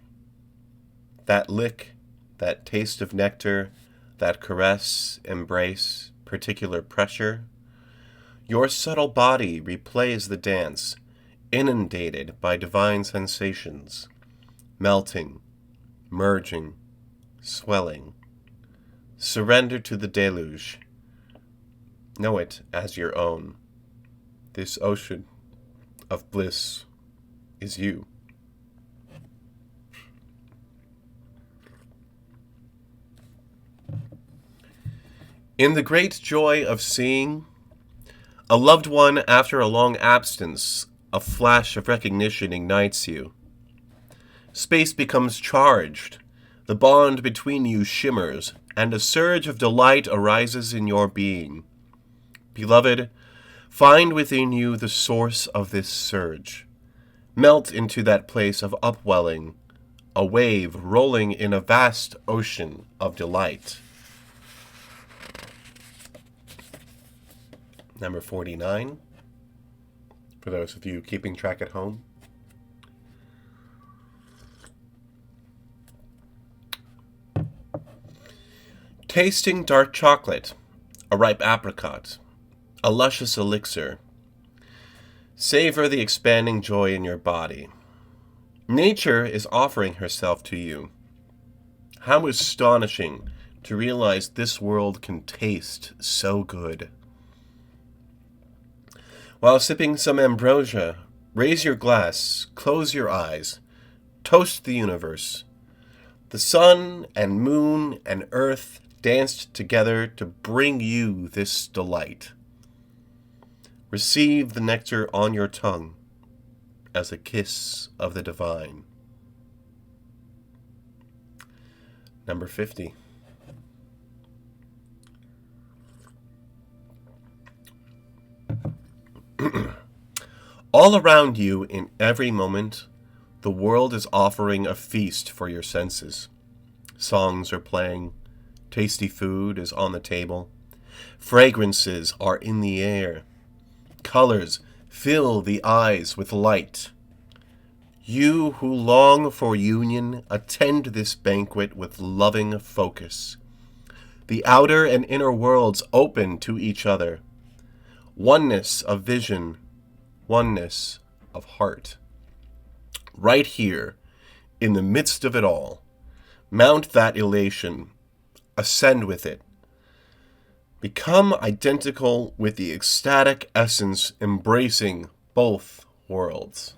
That lick, that taste of nectar, that caress, embrace, particular pressure. Your subtle body replays the dance, inundated by divine sensations, melting, merging, swelling. Surrender to the deluge. Know it as your own. This ocean of bliss is you. In the great joy of seeing a loved one after a long absence, a flash of recognition ignites you. Space becomes charged, the bond between you shimmers, and a surge of delight arises in your being. Beloved, find within you the source of this surge. Melt into that place of upwelling, a wave rolling in a vast ocean of delight. Number 49, for those of you keeping track at home. Tasting dark chocolate, a ripe apricot, a luscious elixir. Savor the expanding joy in your body. Nature is offering herself to you. How astonishing to realize this world can taste so good. While sipping some ambrosia, raise your glass, close your eyes, toast the universe. The sun and moon and earth danced together to bring you this delight. Receive the nectar on your tongue as a kiss of the divine. Number 50. All around you, in every moment, the world is offering a feast for your senses. Songs are playing, tasty food is on the table, fragrances are in the air, colors fill the eyes with light. You who long for union, attend this banquet with loving focus. The outer and inner worlds open to each other. Oneness of vision, oneness of heart. Right here, in the midst of it all, mount that elation, ascend with it. Become identical with the ecstatic essence embracing both worlds.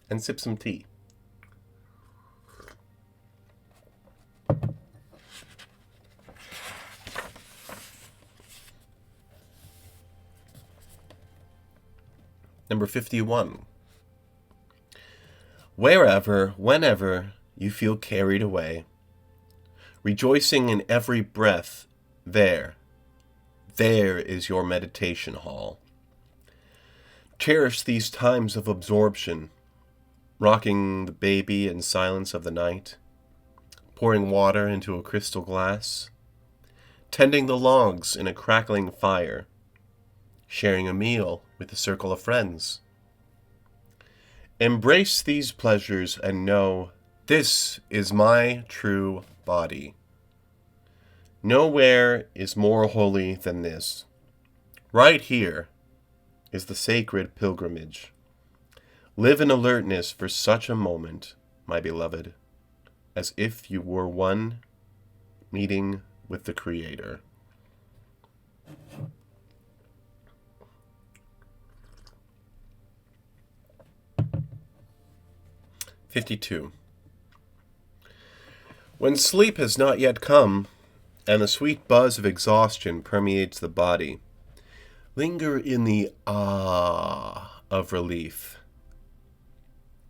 And sip some tea. Number 51. Wherever, whenever you feel carried away, rejoicing in every breath, there is your meditation hall. Cherish these times of absorption, rocking the baby in silence of the night, pouring water into a crystal glass, tending the logs in a crackling fire, sharing a meal with a circle of friends. Embrace these pleasures and know this is my true body. Nowhere is more holy than this. Right here is the sacred pilgrimage. Live in alertness for such a moment, my beloved, as if you were one meeting with the Creator. (52) When sleep has not yet come, and the sweet buzz of exhaustion permeates the body, linger in the ah of relief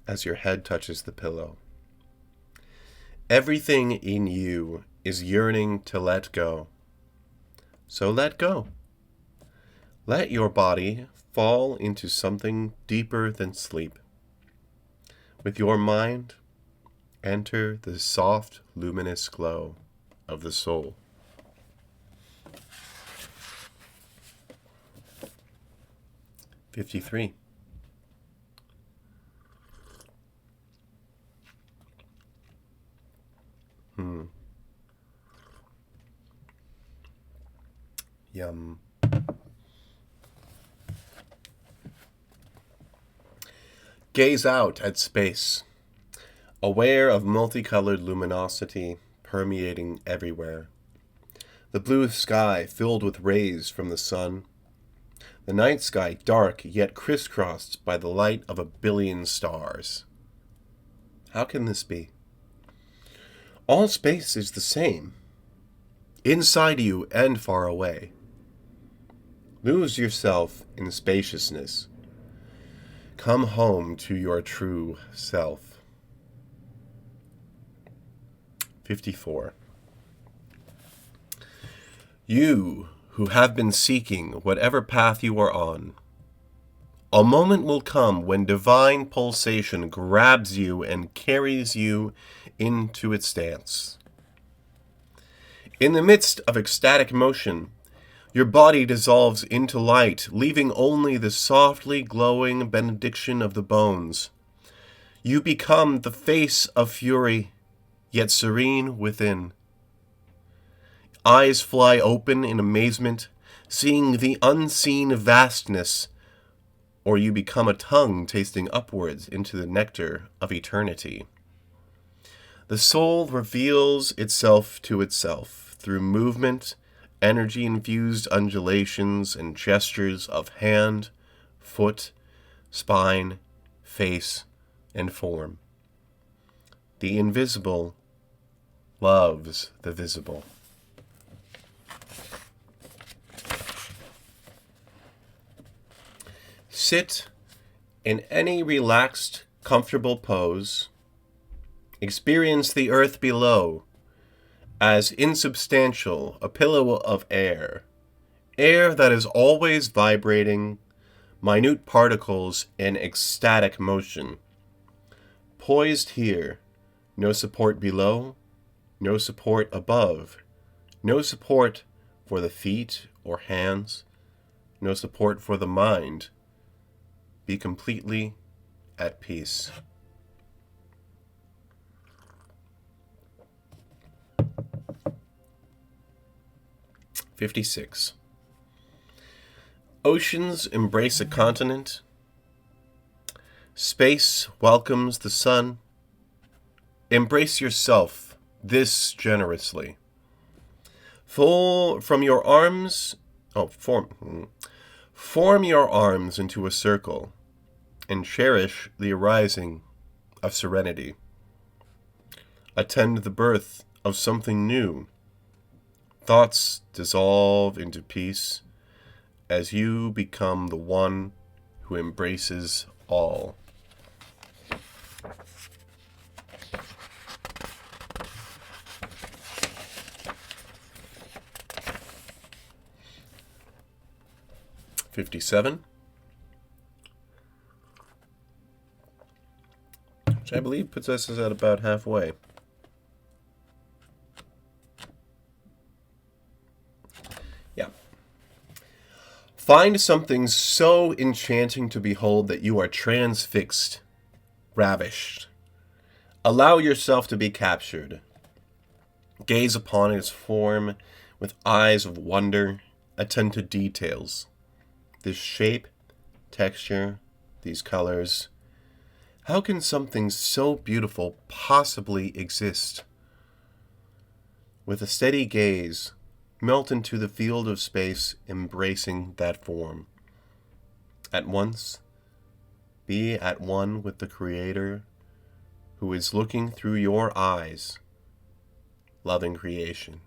as your head touches the pillow. Everything in you is yearning to let go. So let go. Let your body fall into something deeper than sleep. With your mind, enter the soft, luminous glow of the soul. (53) Yum. Gaze out at space, aware of multicolored luminosity permeating everywhere. The blue sky filled with rays from the sun. The night sky dark yet crisscrossed by the light of 1 billion stars. How can this be? All space is the same, inside you and far away. Lose yourself in spaciousness. Come home to your true self. 54. You who have been seeking whatever path you are on, a moment will come when divine pulsation grabs you and carries you into its dance. In the midst of ecstatic motion, your body dissolves into light, leaving only the softly glowing benediction of the bones. You become the face of fury, yet serene within. Eyes fly open in amazement, seeing the unseen vastness, or you become a tongue tasting upwards into the nectar of eternity. The soul reveals itself to itself through movement, energy-infused undulations and gestures of hand, foot, spine, face, and form. The invisible loves the visible. Sit in any relaxed, comfortable pose. Experience the earth below as insubstantial, a pillow of air that is always vibrating, minute particles in ecstatic motion. Poised here, no support below, no support above, no support for the feet or hands, no support for the mind. Be completely at peace. (56) Oceans embrace a continent. Space welcomes the sun. Embrace yourself this generously. Full from your arms, form your arms into a circle and cherish the arising of serenity. Attend the birth of something new. Thoughts dissolve into peace as you become the one who embraces all. '57, which I believe puts us at about halfway. Yeah. Find something so enchanting to behold that you are transfixed, ravished. Allow yourself to be captured. Gaze upon its form with eyes of wonder. Attend to details. This shape, texture, these colors. How can something so beautiful possibly exist? With a steady gaze, melt into the field of space embracing that form. At once, be at one with the Creator who is looking through your eyes, loving creation.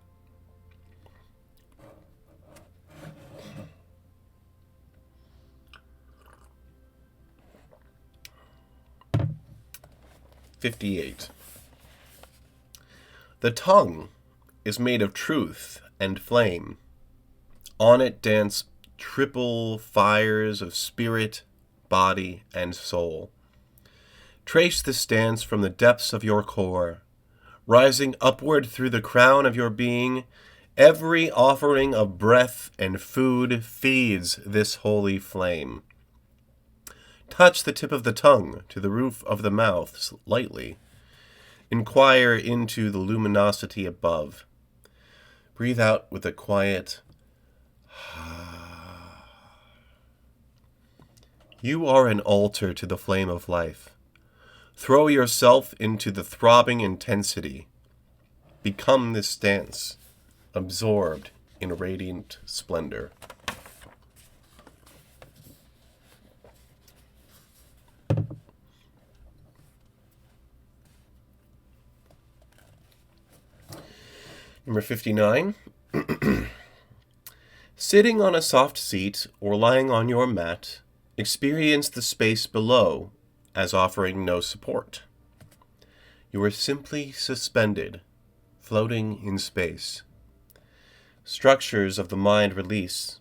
'58. The tongue is made of truth and flame. On it dance triple fires of spirit, body, and soul. Trace this dance from the depths of your core, rising upward through the crown of your being. Every offering of breath and food feeds this holy flame. Touch the tip of the tongue to the roof of the mouth lightly. Inquire into the luminosity above. Breathe out with a quiet You are an altar to the flame of life. Throw yourself into the throbbing intensity. Become this dance, absorbed in radiant splendor. Number 59. Sitting on a soft seat or lying on your mat, experience the space below as offering no support. You are simply suspended, floating in space. Structures of the mind release.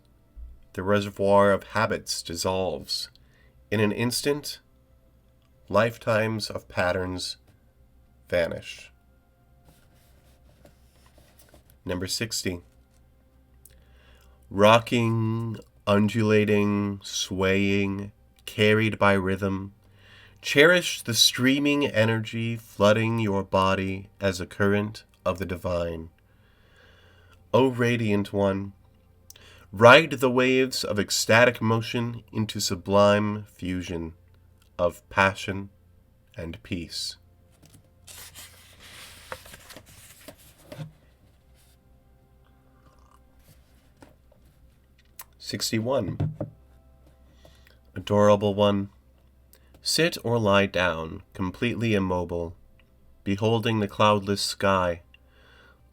The reservoir of habits dissolves. In an instant, lifetimes of patterns vanish. Number 60. Rocking, undulating, swaying, carried by rhythm. Cherish the streaming energy flooding your body as a current of the divine. O radiant one, ride the waves of ecstatic motion into sublime fusion of passion and peace. '61. Adorable one, sit or lie down, completely immobile, beholding the cloudless sky,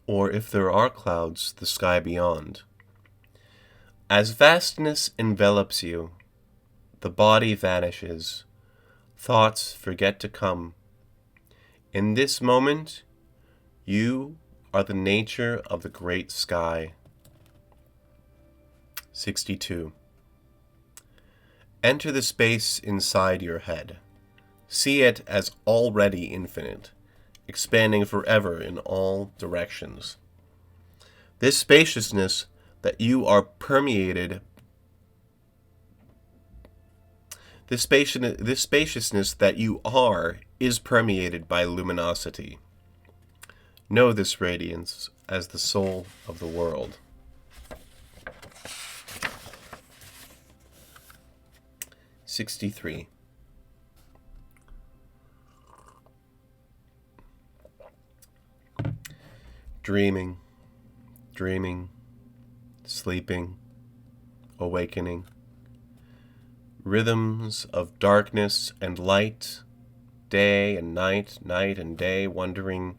or if there are clouds, the sky beyond. As vastness envelops you, the body vanishes, thoughts forget to come. In this moment, you are the nature of the great sky. 62. Enter the space inside your head. See it as already infinite, expanding forever in all directions. This spaciousness that you are permeated, this spaciousness that you are is permeated by luminosity. Know this radiance as the soul of the world. '63. Dreaming, dreaming, sleeping, awakening. Rhythms of darkness and light, day and night, night and day, wondering,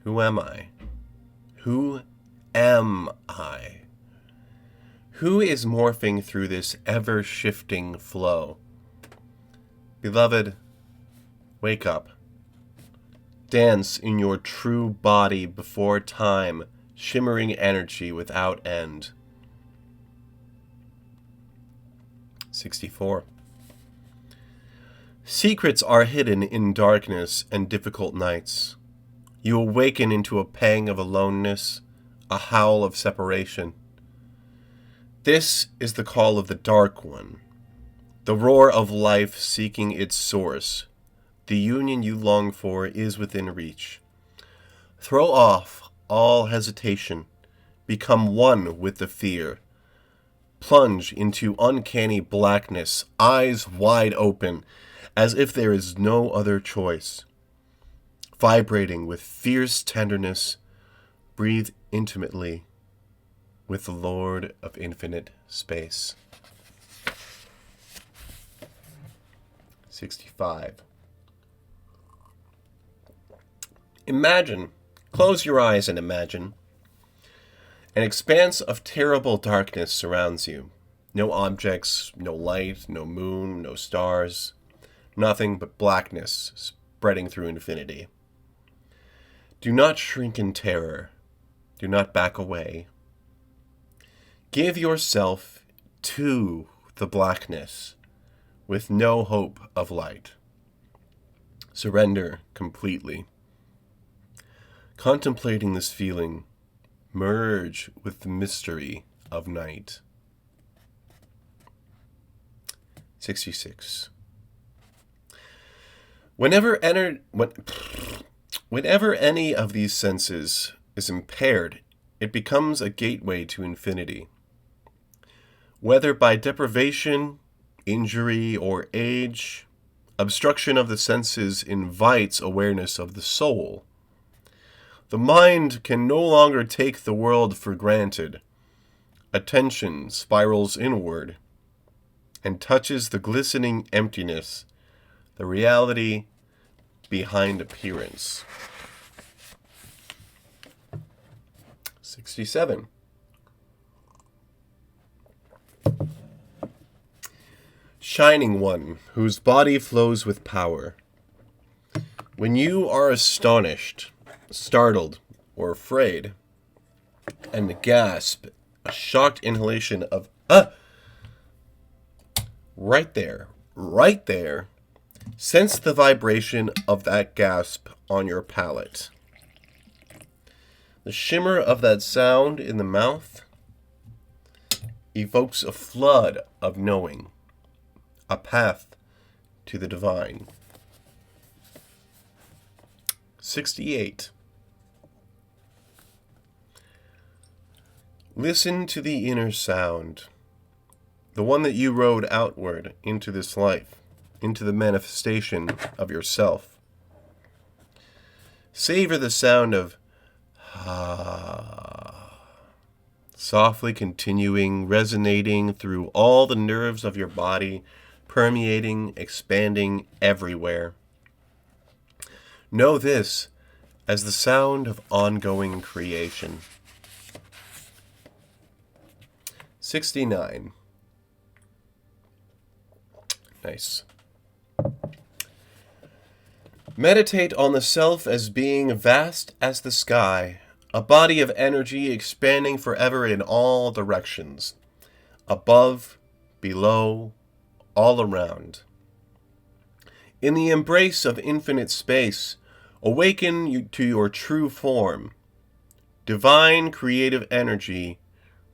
who am I? Who am I? Who is morphing through this ever-shifting flow? Beloved, wake up. Dance in your true body before time, shimmering energy without end. 64. Secrets are hidden in darkness and difficult nights. You awaken into a pang of aloneness, a howl of separation. This is the call of the Dark One, the roar of life seeking its source. The union you long for is within reach. Throw off all hesitation. Become one with the fear. Plunge into uncanny blackness, eyes wide open, as if there is no other choice. Vibrating with fierce tenderness, breathe intimately with the Lord of infinite space. 65. Imagine, close your eyes and imagine. An expanse of terrible darkness surrounds you. No objects, no light, no moon, no stars. Nothing but blackness spreading through infinity. Do not shrink in terror. Do not back away. Give yourself to the blackness with no hope of light. Surrender completely. Contemplating this feeling, merge with the mystery of night. 66. Whenever any of these senses is impaired, it becomes a gateway to infinity. Whether by deprivation, injury, or age, obstruction of the senses invites awareness of the soul. The mind can no longer take the world for granted. Attention spirals inward and touches the glistening emptiness, the reality behind appearance. 67. Shining One, whose body flows with power. When you are astonished, startled, or afraid, and gasp, a shocked inhalation of right there, sense the vibration of that gasp on your palate. The shimmer of that sound in the mouth evokes a flood of knowing, a path to the divine. 68. Listen to the inner sound, the one that you rode outward into this life, into the manifestation of yourself. Savor the sound of softly continuing, resonating through all the nerves of your body, permeating, expanding everywhere. Know this as the sound of ongoing creation. 69. Nice. Meditate on the self as being vast as the sky, a body of energy expanding forever in all directions, above, below, all around. In the embrace of infinite space, awaken to your true form, divine creative energy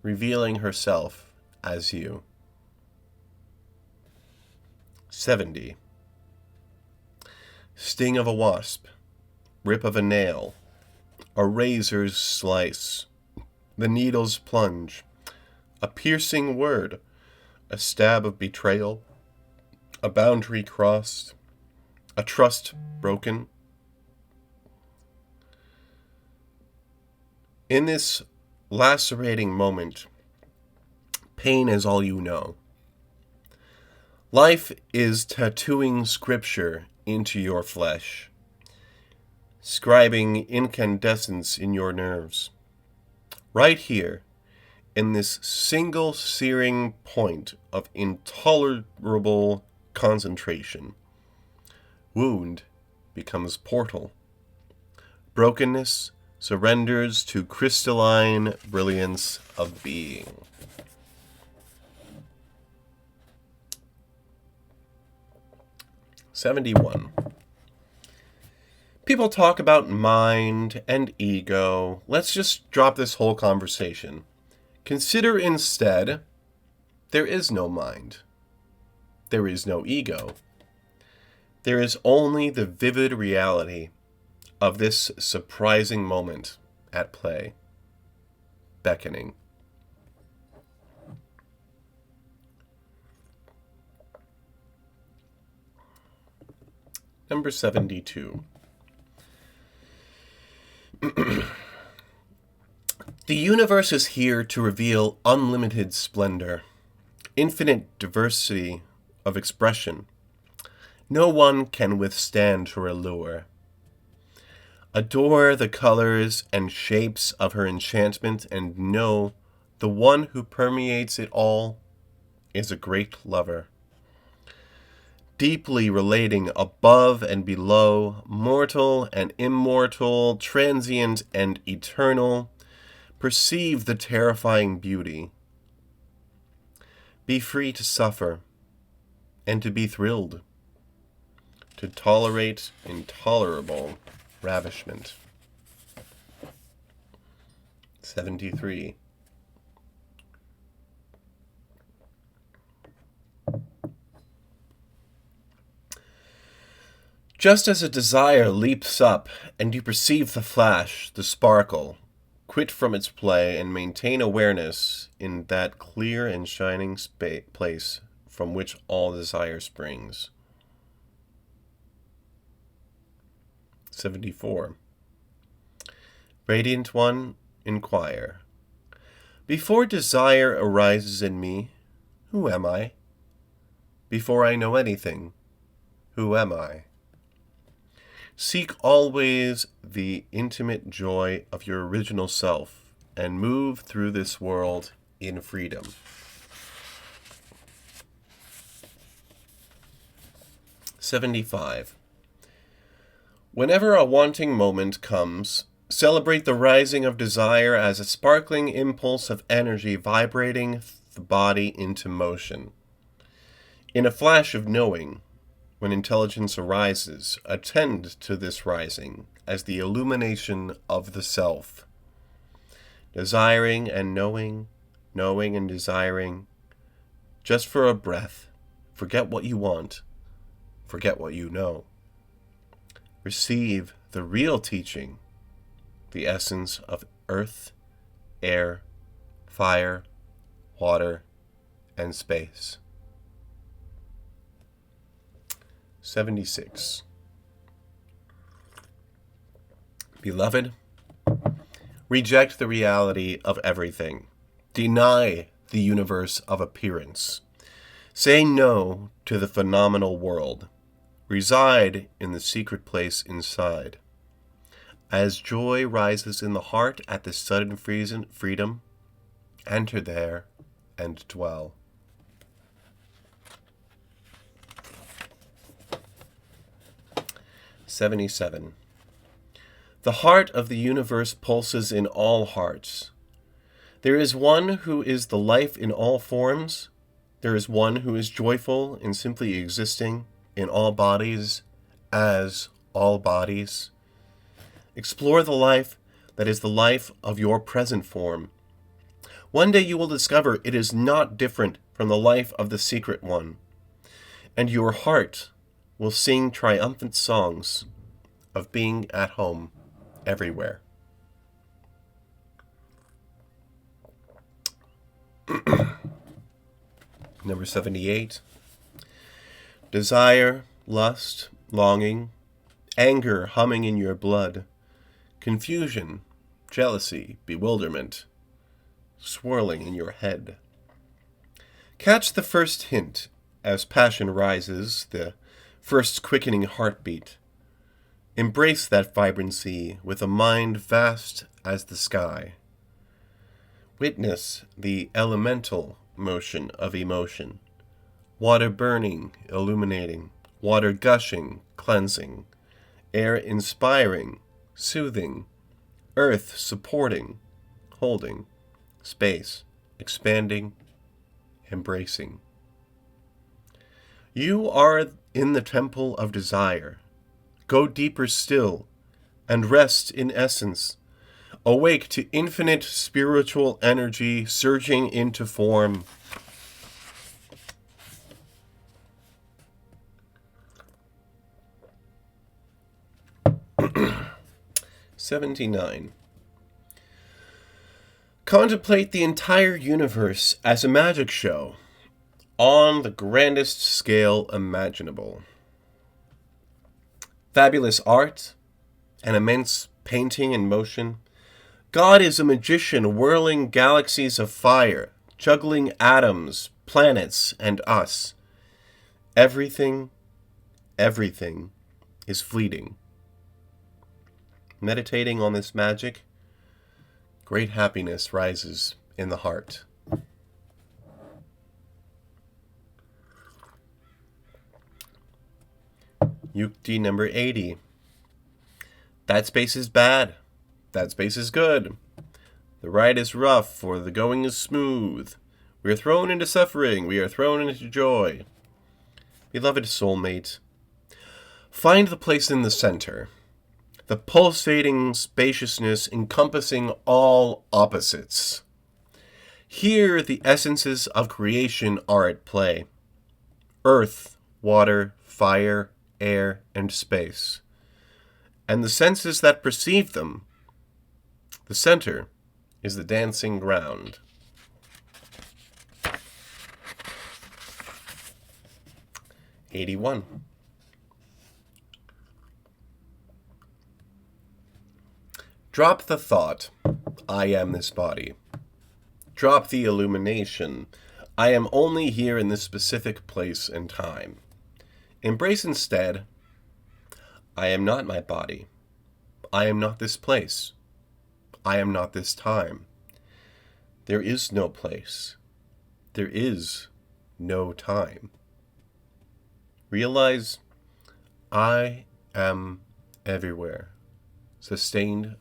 revealing herself as you. 70. Sting of a wasp, rip of a nail, a razor's slice, the needle's plunge, a piercing word, a stab of betrayal, a boundary crossed, a trust broken. In this lacerating moment, pain is all you know. Life is tattooing scripture into your flesh, scribing incandescence in your nerves. Right here, in this single searing point of intolerable concentration, wound becomes portal. Brokenness surrenders to crystalline brilliance of being. '71. People talk about mind and ego. Let's just drop this whole conversation. Consider instead, there is no mind. There is no ego. There is only the vivid reality of this surprising moment at play, beckoning. Number 72. The universe is here to reveal unlimited splendor, infinite diversity of expression. No one can withstand her allure. Adore the colors and shapes of her enchantment, and know the one who permeates it all is a great lover. Deeply relating above and below, mortal and immortal, transient and eternal, perceive the terrifying beauty. Be free to suffer and to be thrilled, to tolerate intolerable ravishment. 73. Just as a desire leaps up and you perceive the flash, the sparkle, quit from its play and maintain awareness in that clear and shining place from which all desire springs. 74. Radiant One, inquire. Before desire arises in me, who am I? Before I know anything, who am I? Seek always the intimate joy of your original self and move through this world in freedom. 75. Whenever a wanting moment comes, celebrate the rising of desire as a sparkling impulse of energy vibrating the body into motion. In a flash of knowing, when intelligence arises, attend to this rising as the illumination of the self. Desiring and knowing, knowing and desiring, just for a breath, forget what you want, forget what you know. Receive the real teaching, the essence of earth, air, fire, water, and space. 76. Beloved, reject the reality of everything. Deny the universe of appearance. Say no to the phenomenal world. Reside in the secret place inside. As joy rises in the heart at this sudden freedom, enter there and dwell. 77. The heart of the universe pulses in all hearts. There is one who is the life in all forms. There is one who is joyful in simply existing in all bodies as all bodies. Explore the life that is the life of your present form. One day you will discover it is not different from the life of the secret one, and your heart will sing triumphant songs of being at home everywhere. Number 78. Desire, lust, longing, anger humming in your blood, confusion, jealousy, bewilderment, swirling in your head. Catch the first hint as passion rises, the first quickening heartbeat. Embrace that vibrancy with a mind vast as the sky. Witness the elemental motion of emotion. Water burning, illuminating. Water gushing, cleansing. Air inspiring, soothing. Earth supporting, holding. Space expanding, embracing. You are in the temple of desire. Go deeper still and rest in essence. Awake to infinite spiritual energy surging into form. $79. Contemplate the entire universe as a magic show on the grandest scale imaginable. Fabulous art, an immense painting in motion. God is a magician whirling galaxies of fire, juggling atoms, planets, and us. Everything is fleeting. Meditating on this magic, great happiness rises in the heart. Yukti number 80. That space is bad. That space is good. The ride is rough, or the going is smooth. We are thrown into suffering. We are thrown into joy. Beloved soulmate, find the place in the center. The pulsating spaciousness encompassing all opposites. Here the essences of creation are at play. Earth, water, fire, air, and space. And the senses that perceive them. The center is the dancing ground. $81. Drop the thought, I am this body. Drop the illumination, I am only here in this specific place and time. Embrace instead, I am not my body. I am not this place. I am not this time. There is no place. There is no time. Realize I am everywhere, sustained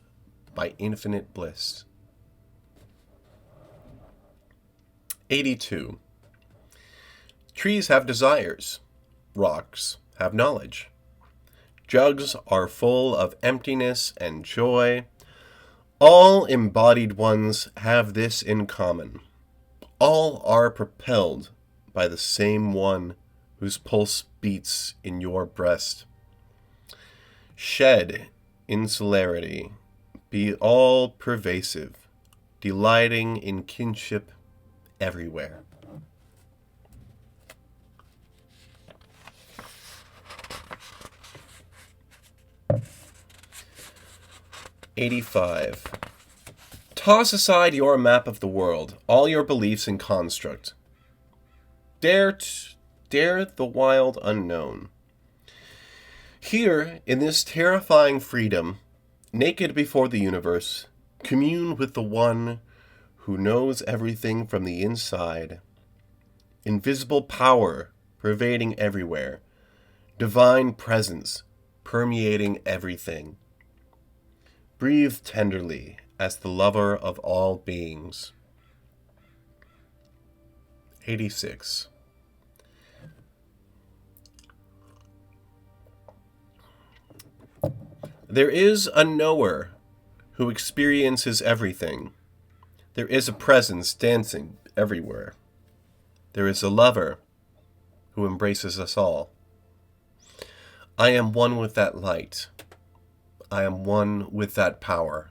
by infinite bliss. 82. Trees have desires. Rocks have knowledge. Jugs are full of emptiness and joy. All embodied ones have this in common. All are propelled by the same one whose pulse beats in your breast. Shed insularity, be all pervasive, delighting in kinship everywhere. $85. Toss aside your map of the world, all your beliefs and construct. Dare the wild unknown. Here, in this terrifying freedom, naked before the universe, commune with the one who knows everything from the inside. Invisible power pervading everywhere. Divine presence permeating everything. Breathe tenderly as the lover of all beings. 86. There is a knower who experiences everything. There is a presence dancing everywhere. There is a lover who embraces us all. I am one with that light. I am one with that power.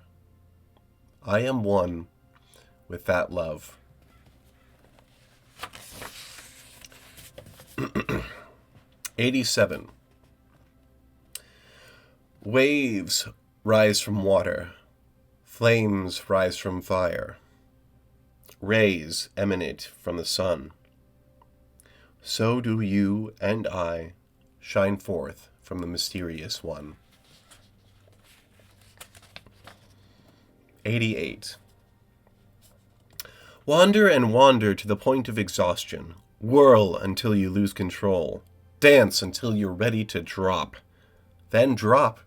I am one with that love. $87. Waves rise from water. Flames rise from fire. rays emanate from the sun, so do you and I shine forth from the mysterious one. 88. Wander and wander to the point of exhaustion. Whirl until you lose control. Dance until you're ready to drop. Then drop.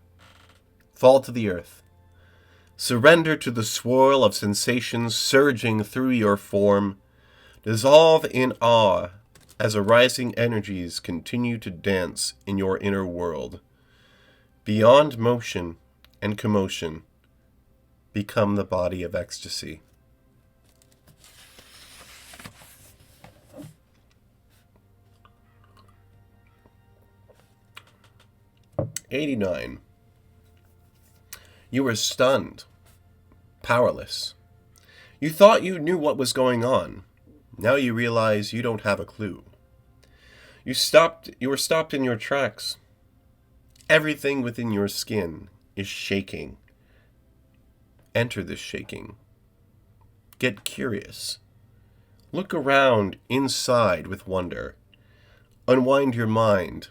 Fall to the earth. Surrender to the swirl of sensations surging through your form. Dissolve in awe as arising energies continue to dance in your inner world. Beyond motion and commotion, become the body of ecstasy. $89. You were stunned, powerless. You thought you knew what was going on. Now you realize you don't have a clue. You were stopped in your tracks. Everything within your skin is shaking. Enter this shaking. Get curious. Look around inside with wonder. Unwind your mind.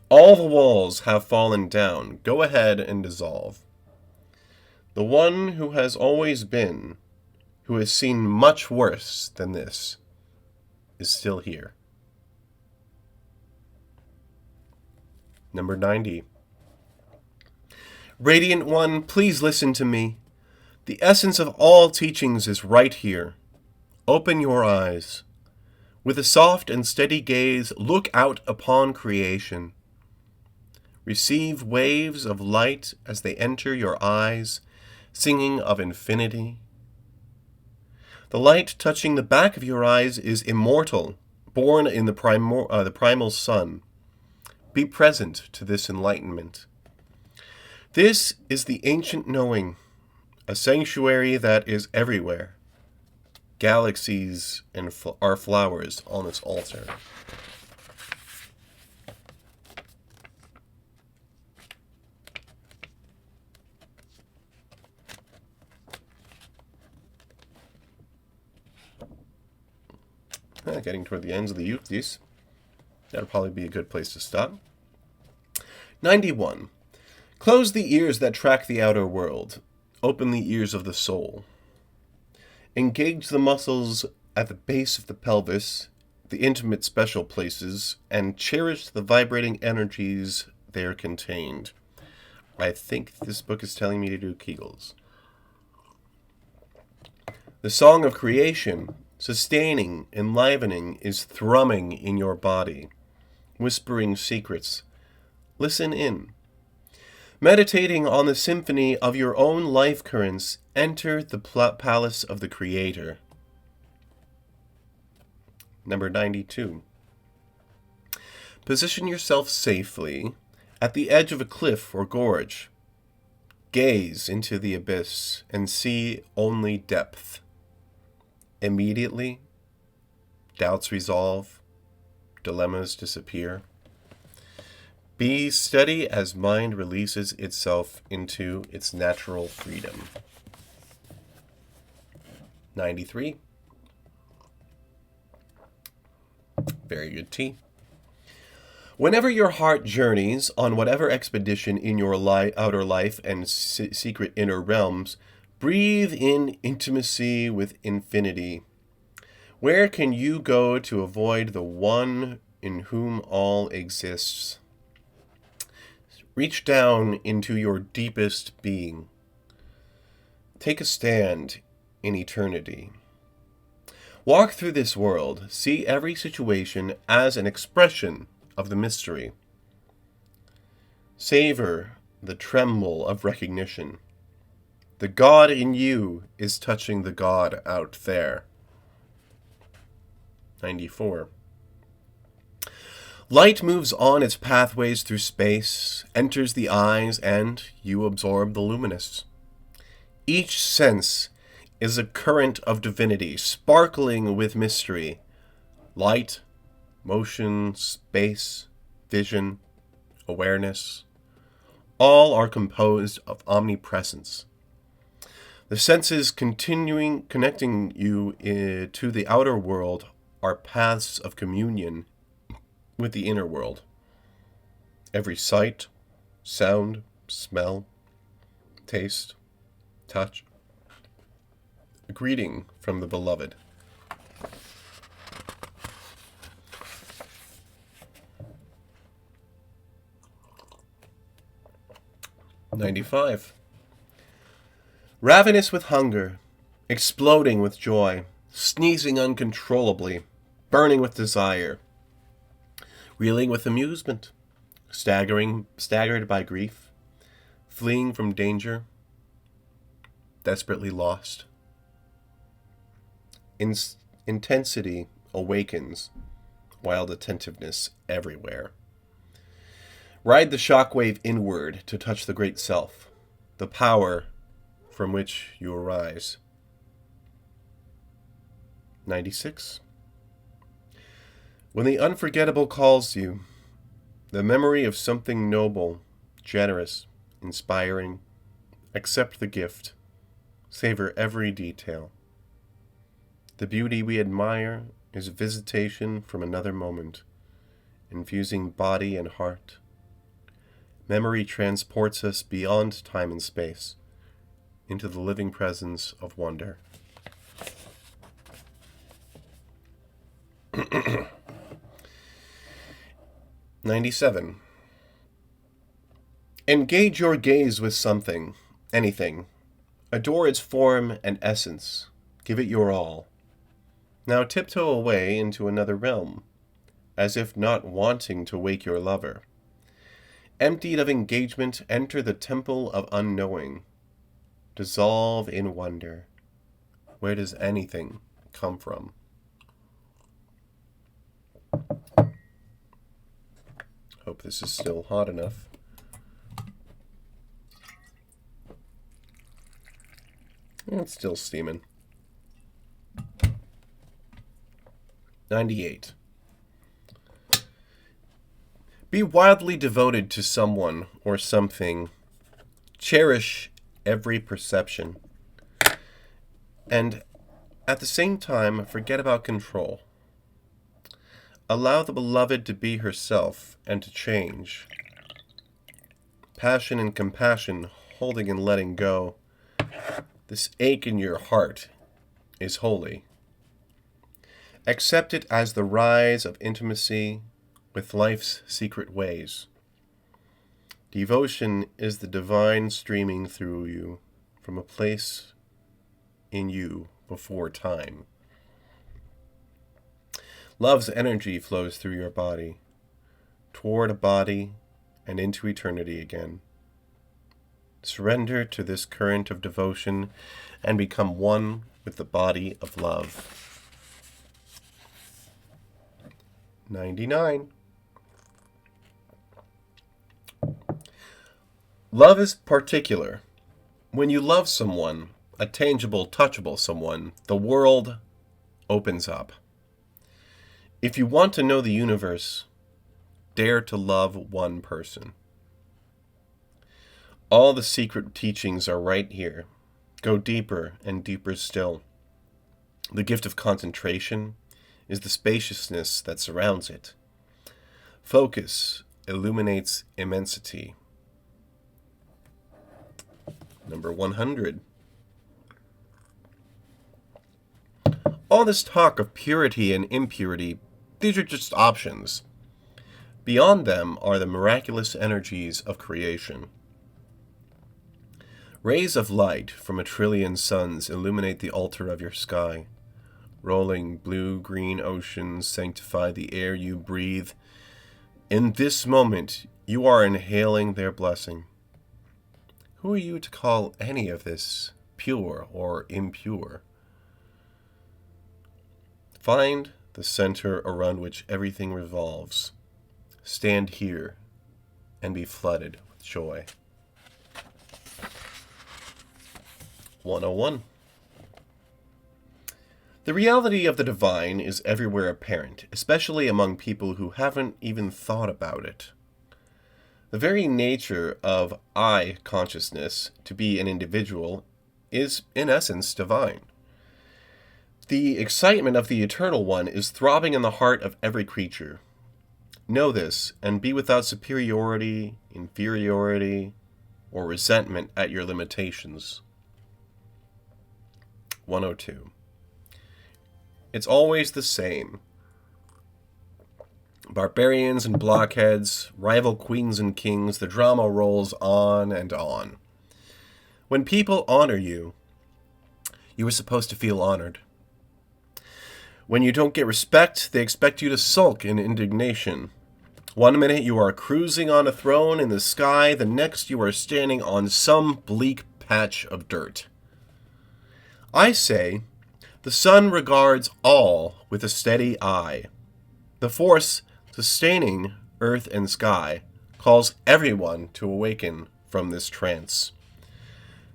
All the walls have fallen down. Go ahead and dissolve. The one who has always been, who has seen much worse than this, is still here. Number 90. Radiant One, please listen to me. The essence of all teachings is right here. Open your eyes. With a soft and steady gaze, look out upon creation. Receive waves of light as they enter your eyes, singing of infinity. The light touching the back of your eyes is immortal, born in the primal sun. Be present to this enlightenment. This is the ancient knowing, a sanctuary that is everywhere. Galaxies are flowers on its altar. Getting toward the ends of the yuktis. That'll probably be a good place to stop. 91. Close the ears that track the outer world. Open the ears of the soul. Engage the muscles at the base of the pelvis, the intimate special places, and cherish the vibrating energies there contained. I think this book is telling me to do Kegels. The song of creation, sustaining, enlivening, is thrumming in your body, whispering secrets. Listen in. Meditating on the symphony of your own life currents, enter the palace of the Creator. Number 92. Position yourself safely at the edge of a cliff or gorge. Gaze into the abyss and see only depth. Immediately, doubts resolve, dilemmas disappear. Be steady as mind releases itself into its natural freedom. 93. Very good tea. Whenever your heart journeys on whatever expedition in your outer life and secret inner realms, breathe in intimacy with infinity. Where can you go to avoid the one in whom all exists? Reach down into your deepest being. Take a stand in eternity. Walk through this world. See every situation as an expression of the mystery. Savor the tremble of recognition. The God in you is touching the God out there. 94. Light moves on its pathways through space, enters the eyes, and you absorb the luminous. Each sense is a current of divinity, sparkling with mystery. Light, motion, space, vision, awareness, all are composed of omnipresence. The senses connecting you to the outer world are paths of communion with the inner world. Every sight, sound, smell, taste, touch, a greeting from the beloved. "95. Ravenous with hunger, exploding with joy, sneezing uncontrollably, burning with desire, reeling with amusement, staggered by grief, fleeing from danger, desperately lost. Intensity awakens, wild attentiveness everywhere. Ride the shockwave inward to touch the great self, the power from which you arise." 96. When the unforgettable calls you, the memory of something noble, generous, inspiring, accept the gift, savor every detail. The beauty we admire is visitation from another moment, infusing body and heart. Memory transports us beyond time and space, into the living presence of wonder. 97. Engage your gaze with something, anything. Adore its form and essence. Give it your all. Now tiptoe away into another realm, as if not wanting to wake your lover. Emptied of engagement, enter the temple of unknowing. Dissolve in wonder. Where does anything come from? Hope this is still hot enough. It's still steaming. 98. Be wildly devoted to someone or something. Cherish every perception. And at the same time, forget about control. Allow the beloved to be herself and to change. Passion and compassion, holding and letting go. This ache in your heart is holy. Accept it as the rise of intimacy with life's secret ways. Devotion is the divine streaming through you from a place in you before time. Love's energy flows through your body, toward a body and into eternity again. Surrender to this current of devotion and become one with the body of love. 99. Love is particular. When you love someone, a tangible, touchable someone, the world opens up. If you want to know the universe, dare to love one person. All the secret teachings are right here. Go deeper and deeper still. The gift of concentration is the spaciousness that surrounds it. Focus illuminates immensity. Number 100. All this talk of purity and impurity, these are just options. Beyond them are the miraculous energies of creation. Rays of light from 1,000,000,000 suns illuminate the altar of your sky. Rolling blue-green oceans sanctify the air you breathe. In this moment, you are inhaling their blessing. Who are you to call any of this pure or impure? Find the center around which everything revolves. Stand here and be flooded with joy. 101. The reality of the divine is everywhere apparent, especially among people who haven't even thought about it. The very nature of I consciousness, to be an individual, is, in essence, divine. The excitement of the Eternal One is throbbing in the heart of every creature. Know this, and be without superiority, inferiority, or resentment at your limitations. 102. It's always the same. Barbarians and blockheads, rival queens and kings, the drama rolls on and on. When people honor you, you are supposed to feel honored. When you don't get respect, they expect you to sulk in indignation. One minute you are cruising on a throne in the sky, the next you are standing on some bleak patch of dirt. I say, the sun regards all with a steady eye. The force sustaining earth and sky calls everyone to awaken from this trance.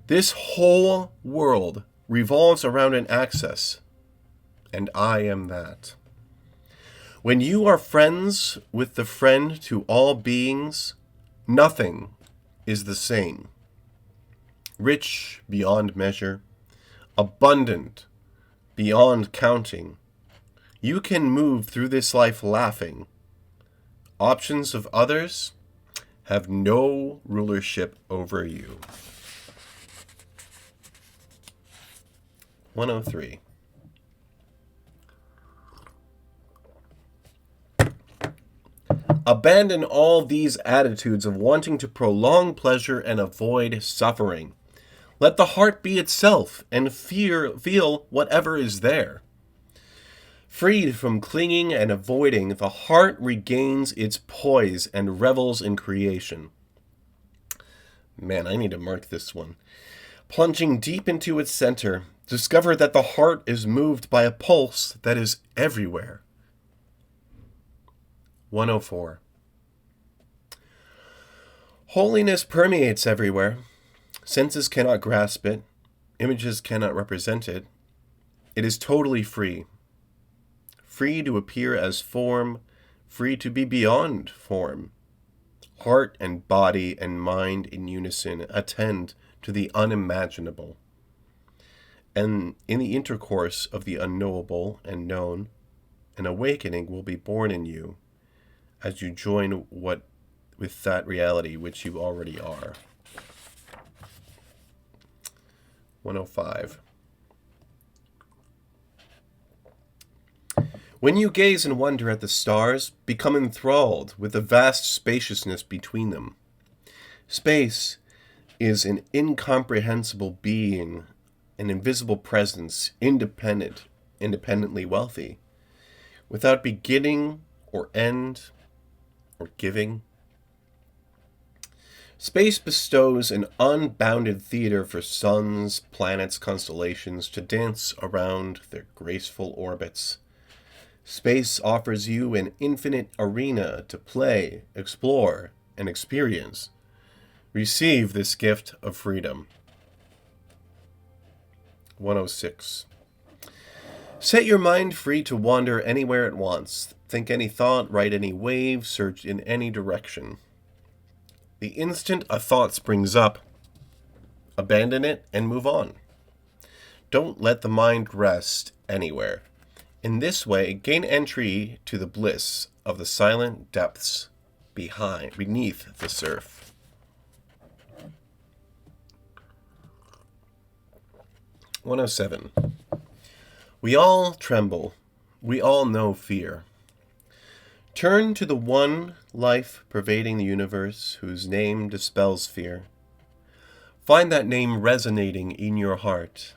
This whole world revolves around an axis, and I am that. When you are friends with the friend to all beings, nothing is the same. Rich beyond measure, abundant beyond counting, you can move through this life laughing. Options of others have no rulership over you. 103. Abandon all these attitudes of wanting to prolong pleasure and avoid suffering. Let the heart be itself and feel whatever is there. Freed from clinging and avoiding, the heart regains its poise and revels in creation. Man, I need to mark this one. Plunging deep into its center, discover that the heart is moved by a pulse that is everywhere. 104. Holiness permeates everywhere. Senses cannot grasp it. Images cannot represent it. It is totally free. Free to appear as form, free to be beyond form. Heart and body and mind in unison attend to the unimaginable. And in the intercourse of the unknowable and known, an awakening will be born in you as you join with that reality which you already are. 105. When you gaze and wonder at the stars, become enthralled with the vast spaciousness between them. Space is an incomprehensible being, an invisible presence, independently wealthy, without beginning or end or giving. Space bestows an unbounded theater for suns, planets, constellations to dance around their graceful orbits. Space offers you an infinite arena to play, explore, and experience. Receive this gift of freedom. 106. Set your mind free to wander anywhere it wants. Think any thought, write any wave, search in any direction. The instant a thought springs up, abandon it and move on. Don't let the mind rest anywhere. In this way, gain entry to the bliss of the silent depths beneath the surf. 107. We all tremble. We all know fear. Turn to the one life pervading the universe whose name dispels fear. Find that name resonating in your heart.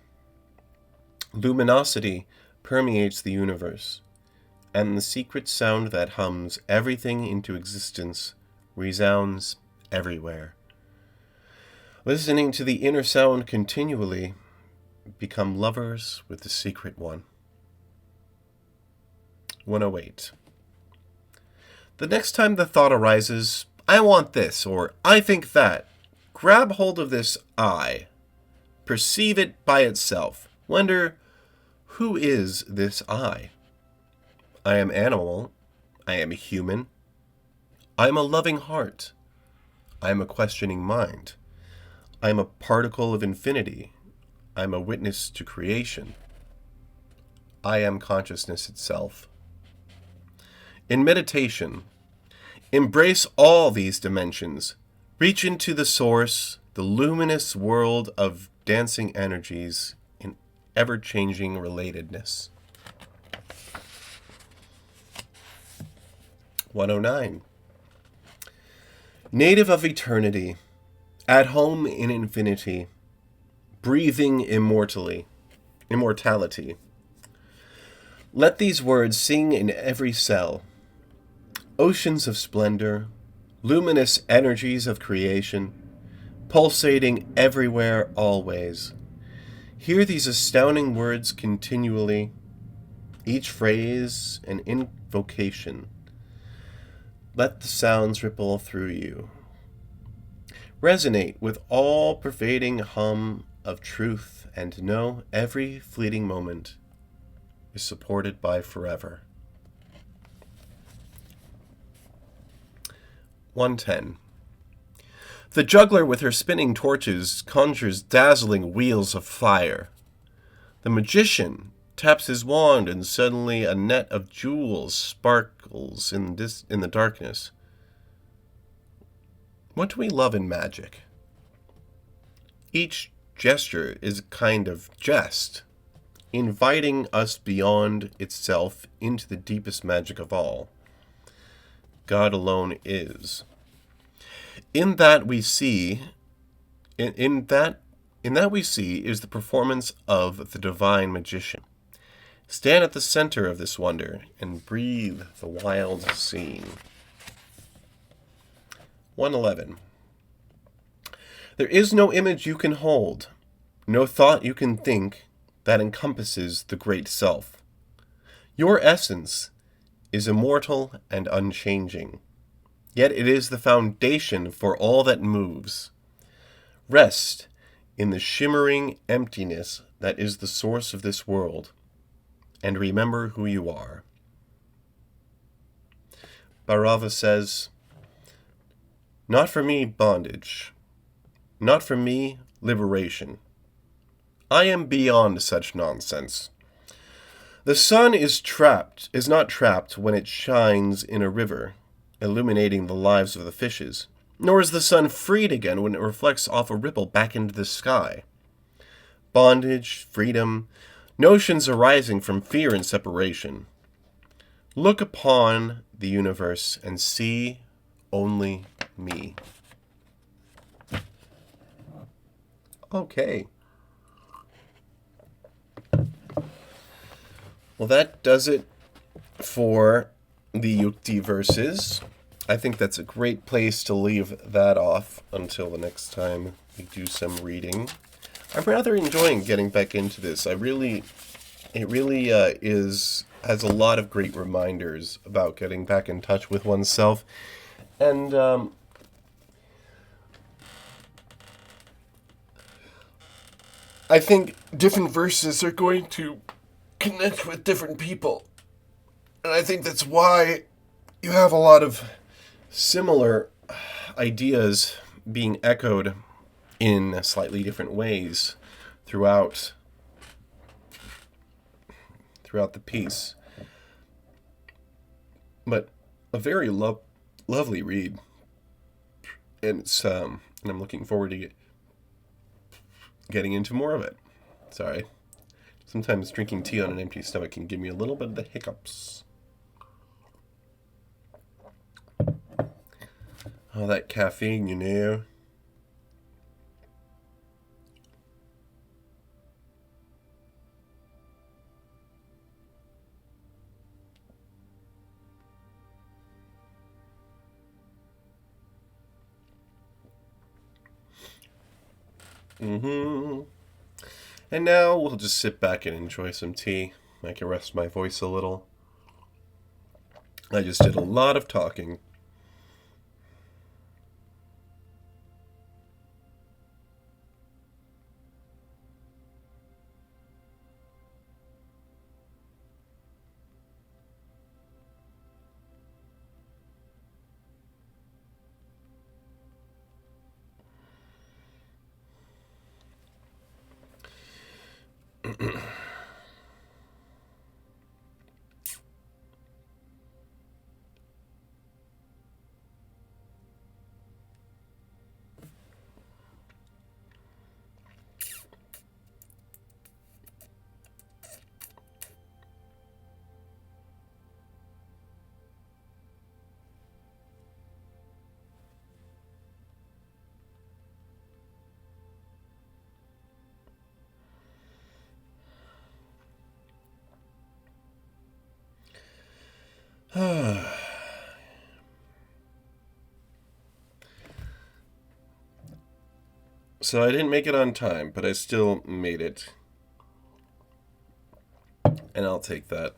Luminosity permeates the universe, and the secret sound that hums everything into existence resounds everywhere. Listening to the inner sound continually, become lovers with the secret one. 108. The next time the thought arises, I want this, or I think that, grab hold of this I. Perceive it by itself. Wonder, who is this I? I am animal. I am human. I am a loving heart. I am a questioning mind. I am a particle of infinity. I'm a witness to creation. I am consciousness itself. In meditation, embrace all these dimensions. Reach into the source, the luminous world of dancing energies in ever-changing relatedness. 109. Native of eternity, at home in infinity, breathing immortality. Let these words sing in every cell. Oceans of splendor, luminous energies of creation, pulsating everywhere, always. Hear these astounding words continually, each phrase an invocation. Let the sounds ripple through you. Resonate with all pervading hum of truth and know every fleeting moment is supported by forever. 110. The juggler with her spinning torches conjures dazzling wheels of fire. The magician taps his wand and suddenly a net of jewels sparkles in the darkness. What do we love in magic? Each gesture is a kind of jest, inviting us beyond itself into the deepest magic of all. God alone is. In that we see is the performance of the divine magician. Stand at the center of this wonder and breathe the wild scene. 111. There is no image you can hold, no thought you can think that encompasses the great self. Your essence is immortal and unchanging, yet it is the foundation for all that moves. Rest in the shimmering emptiness that is the source of this world, and remember who you are. Bhairava says, not for me bondage, not for me liberation. I am beyond such nonsense. The sun is not trapped when it shines in a river, illuminating the lives of the fishes, nor is the sun freed again when it reflects off a ripple back into the sky. Bondage, freedom, notions arising from fear and separation. Look upon the universe and see only me. Okay. Well, that does it for the Yukti verses. I think that's a great place to leave that off until the next time we do some reading. I'm rather enjoying getting back into this. It really has a lot of great reminders about getting back in touch with oneself. And I think different verses are going to connect with different people. And I think that's why you have a lot of similar ideas being echoed in slightly different ways throughout the piece. But a very lovely read. And it's and I'm looking forward to getting into more of it. Sorry. Sometimes drinking tea on an empty stomach can give me a little bit of the hiccups. Oh, that caffeine, you know. And now we'll just sit back and enjoy some tea. I can rest my voice a little. I just did a lot of talking. So I didn't make it on time, but I still made it. And I'll take that.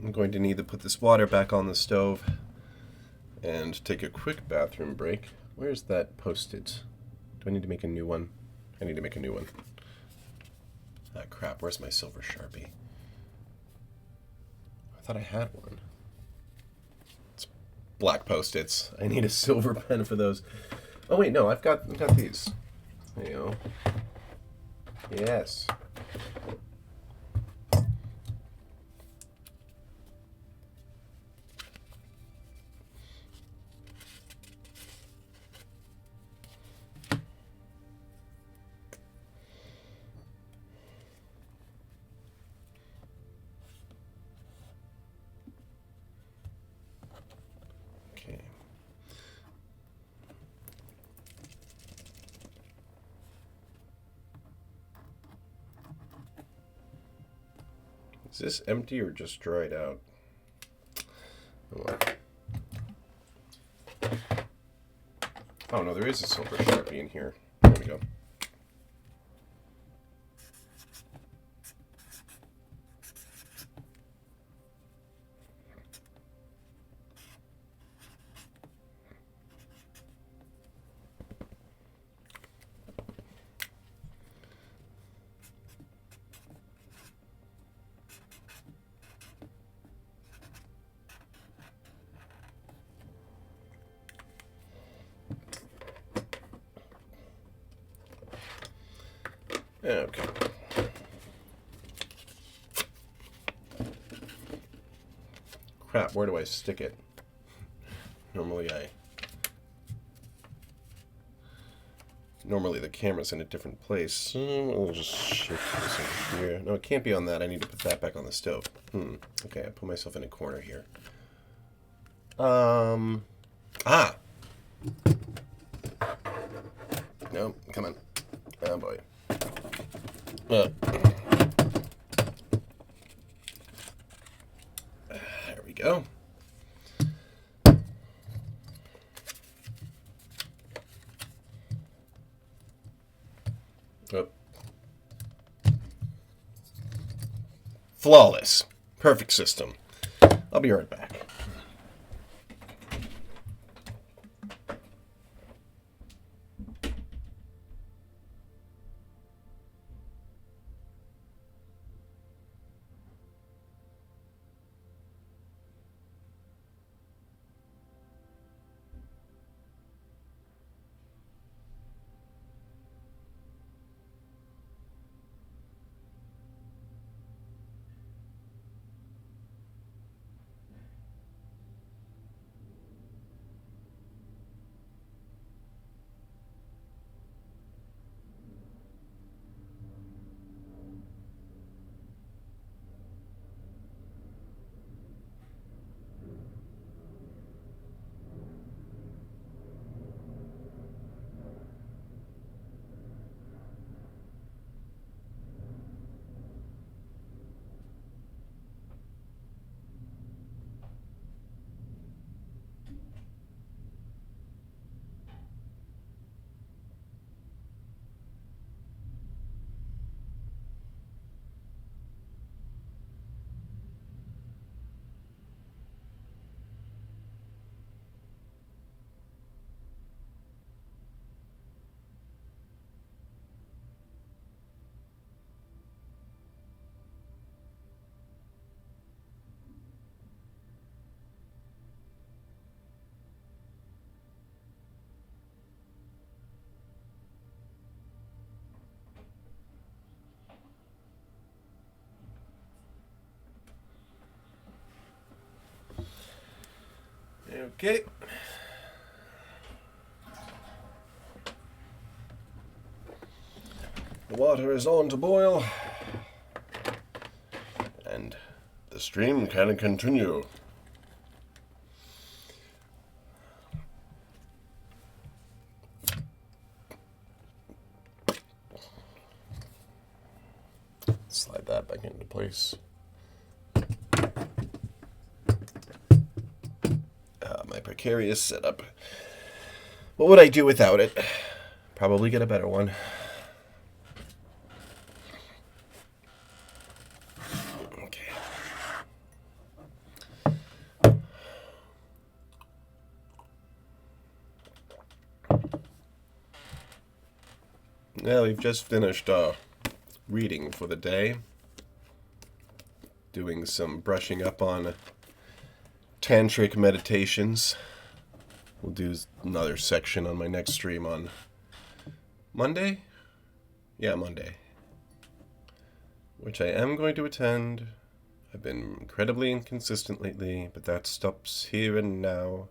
I'm going to need to put this water back on the stove and take a quick bathroom break. Where's that Post-it? Do I need to make a new one? I need to make a new one. Ah, crap. Where's my silver Sharpie? I thought I had one. It's black Post-its. I need a silver pen for those. Oh, wait, no. I've got these. There you go. Yes. Is this empty or just dried out? Oh no, there is a silver Sharpie in here. There we go. Okay. Crap, where do I stick it? Normally the camera's in a different place. So I'll just shift this over here. No, it can't be on that. I need to put that back on the stove. Okay, I put myself in a corner here. Ah! No, come on. Oh, boy. There we go. Oh. Flawless. Perfect system. I'll be right back. Okay. The water is on to boil. And the stream can continue. Slide that back into place. My precarious setup. What would I do without it? Probably get a better one. Okay. Well, we've just finished reading for the day. Doing some brushing up on tantric meditations. We'll do another section on my next stream on Monday? Yeah, Monday. Which I am going to attend. I've been incredibly inconsistent lately, but that stops here and now.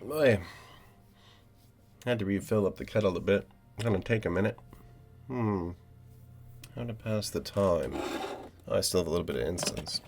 Boy, had to refill up the kettle a bit. Gonna take a minute. How to pass the time? Oh, I still have a little bit of incense.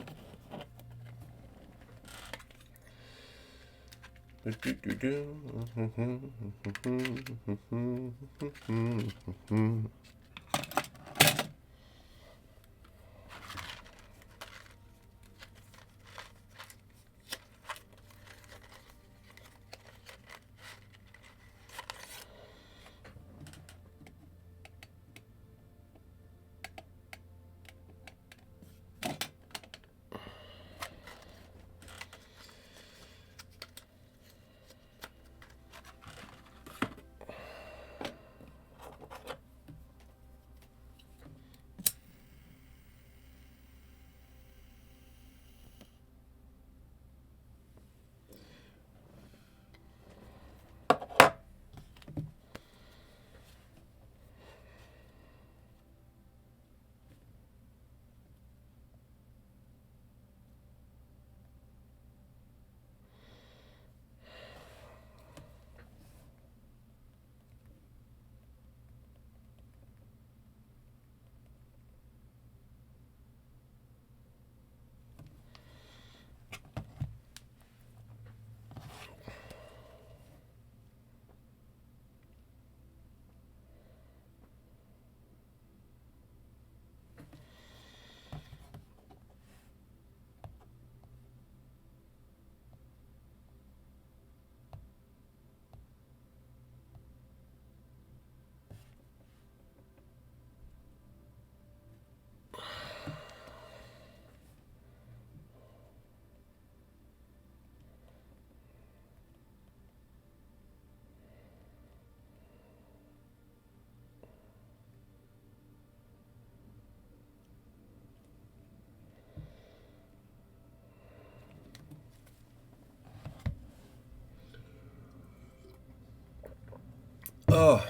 Oh,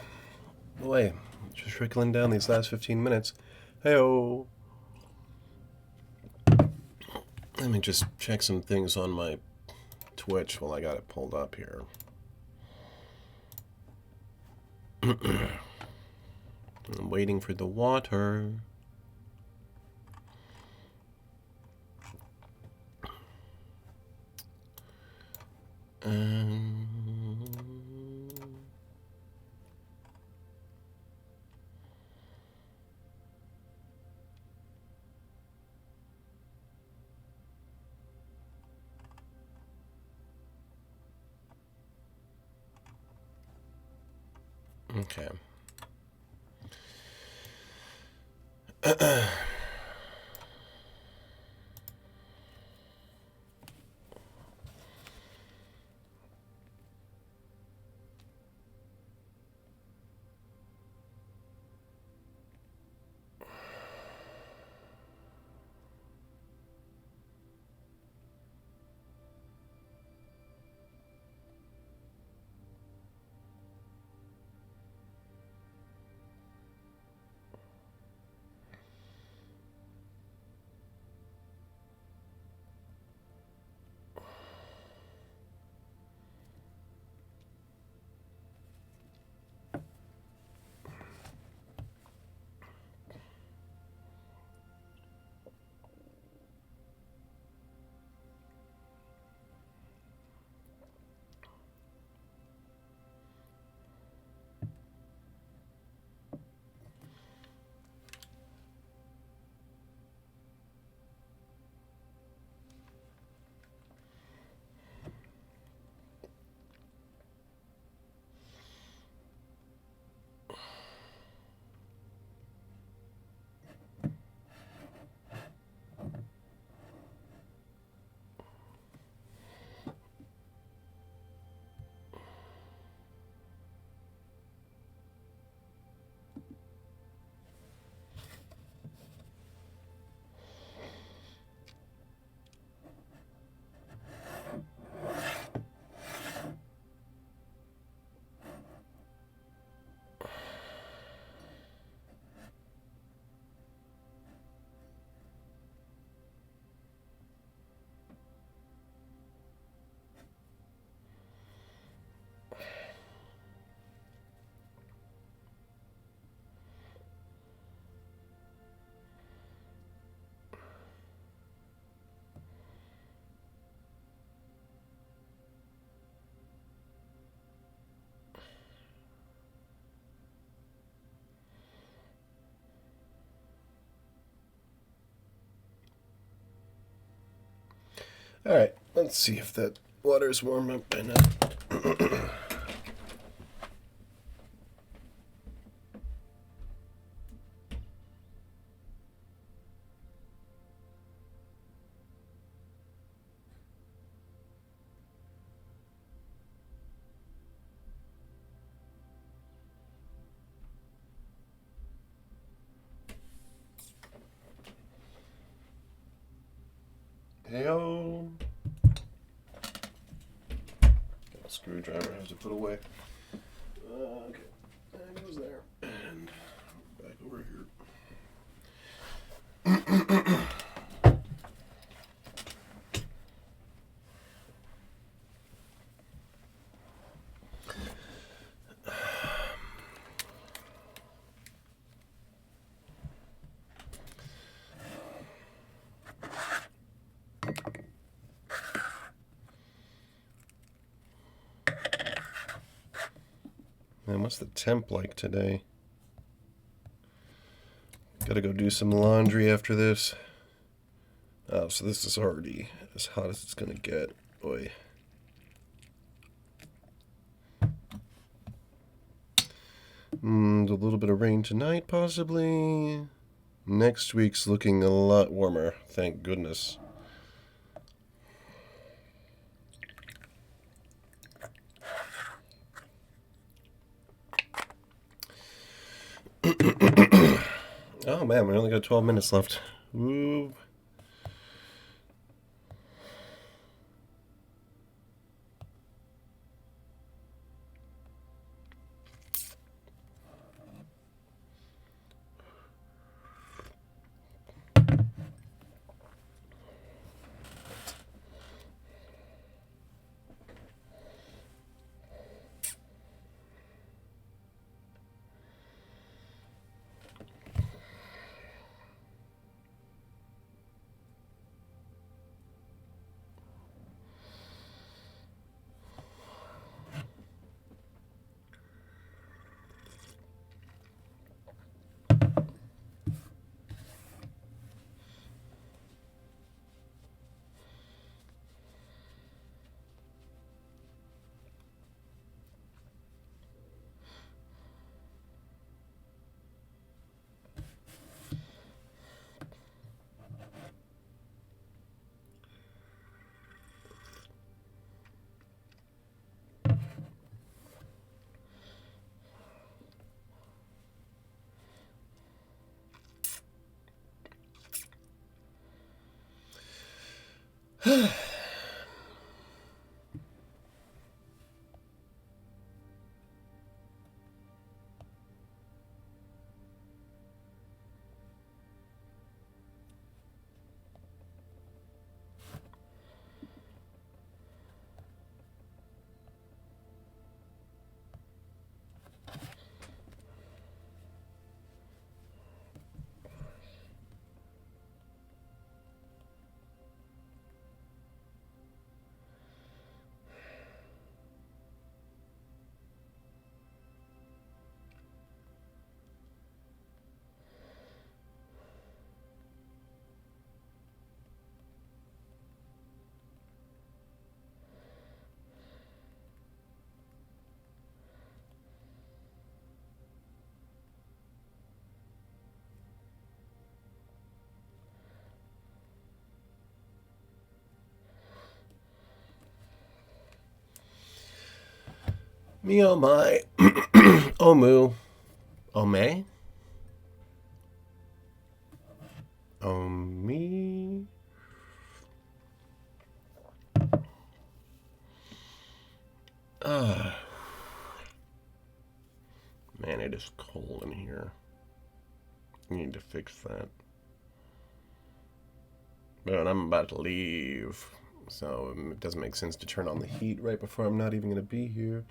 boy. Just trickling down these last 15 minutes. Hey-oh. Let me just check some things on my Twitch while I got it pulled up here. I'm waiting for the water. Okay. Alright, let's see if that water's warm up by now. Heyo. Got a screwdriver I have to put away. Okay, that goes there. And back over here. Man, what's the temp like today? Gotta go do some laundry after this. Oh, so this is already as hot as it's gonna get. Boy. A little bit of rain tonight, possibly. Next week's looking a lot warmer, thank goodness. Oh man, we only got 12 minutes left. Woo. Me oh my. Oh moo. Oh may. Oh me. Man, it is cold in here. I need to fix that. But I'm about to leave, so it doesn't make sense to turn on the heat right before I'm not even going to be here.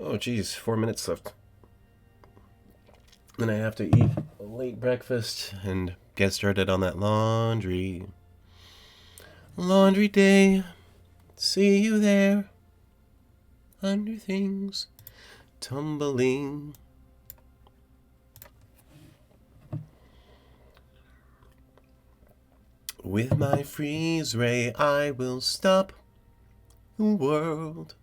Oh, geez, 4 minutes left. Then I have to eat a late breakfast and get started on that laundry. Laundry day. See you there. Under things tumbling. With my freeze ray, I will stop the world.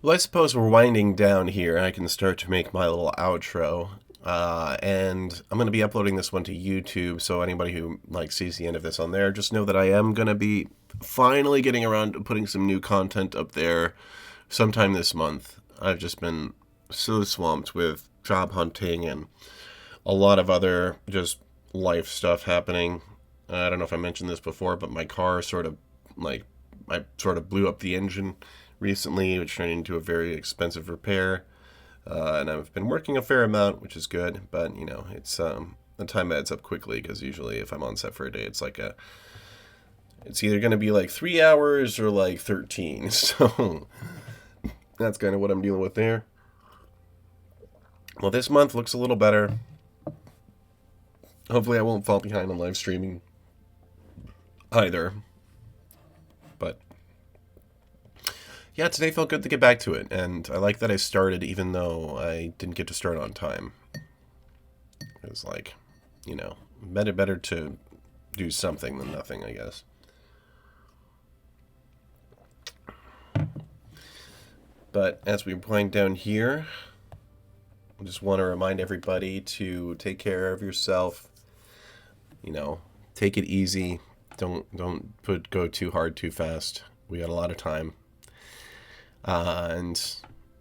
Well, I suppose we're winding down here. I can start to make my little outro. And I'm going to be uploading this one to YouTube, so anybody who sees the end of this on there, just know that I am going to be finally getting around to putting some new content up there sometime this month. I've just been so swamped with job hunting and a lot of other just life stuff happening. I don't know if I mentioned this before, but my car I sort of blew up the engine recently, which turned into a very expensive repair. And I've been working a fair amount, which is good, but it's the time adds up quickly, because usually if I'm on set for a day, it's it's either going to be 3 hours or 13. So that's kind of what I'm dealing with there. Well, this month looks a little better. Hopefully I won't fall behind on live streaming either. But yeah, today felt good to get back to it, and I like that I started even though I didn't get to start on time. It was better to do something than nothing, I guess. But as we wind down here, I just want to remind everybody to take care of yourself. Take it easy. Don't go too hard too fast. We got a lot of time. And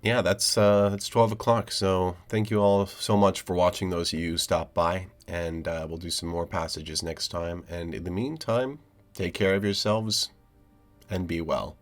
yeah, that's 12 o'clock. So thank you all so much for watching, those of you who stopped by. And we'll do some more passages next time. And in the meantime, take care of yourselves and be well.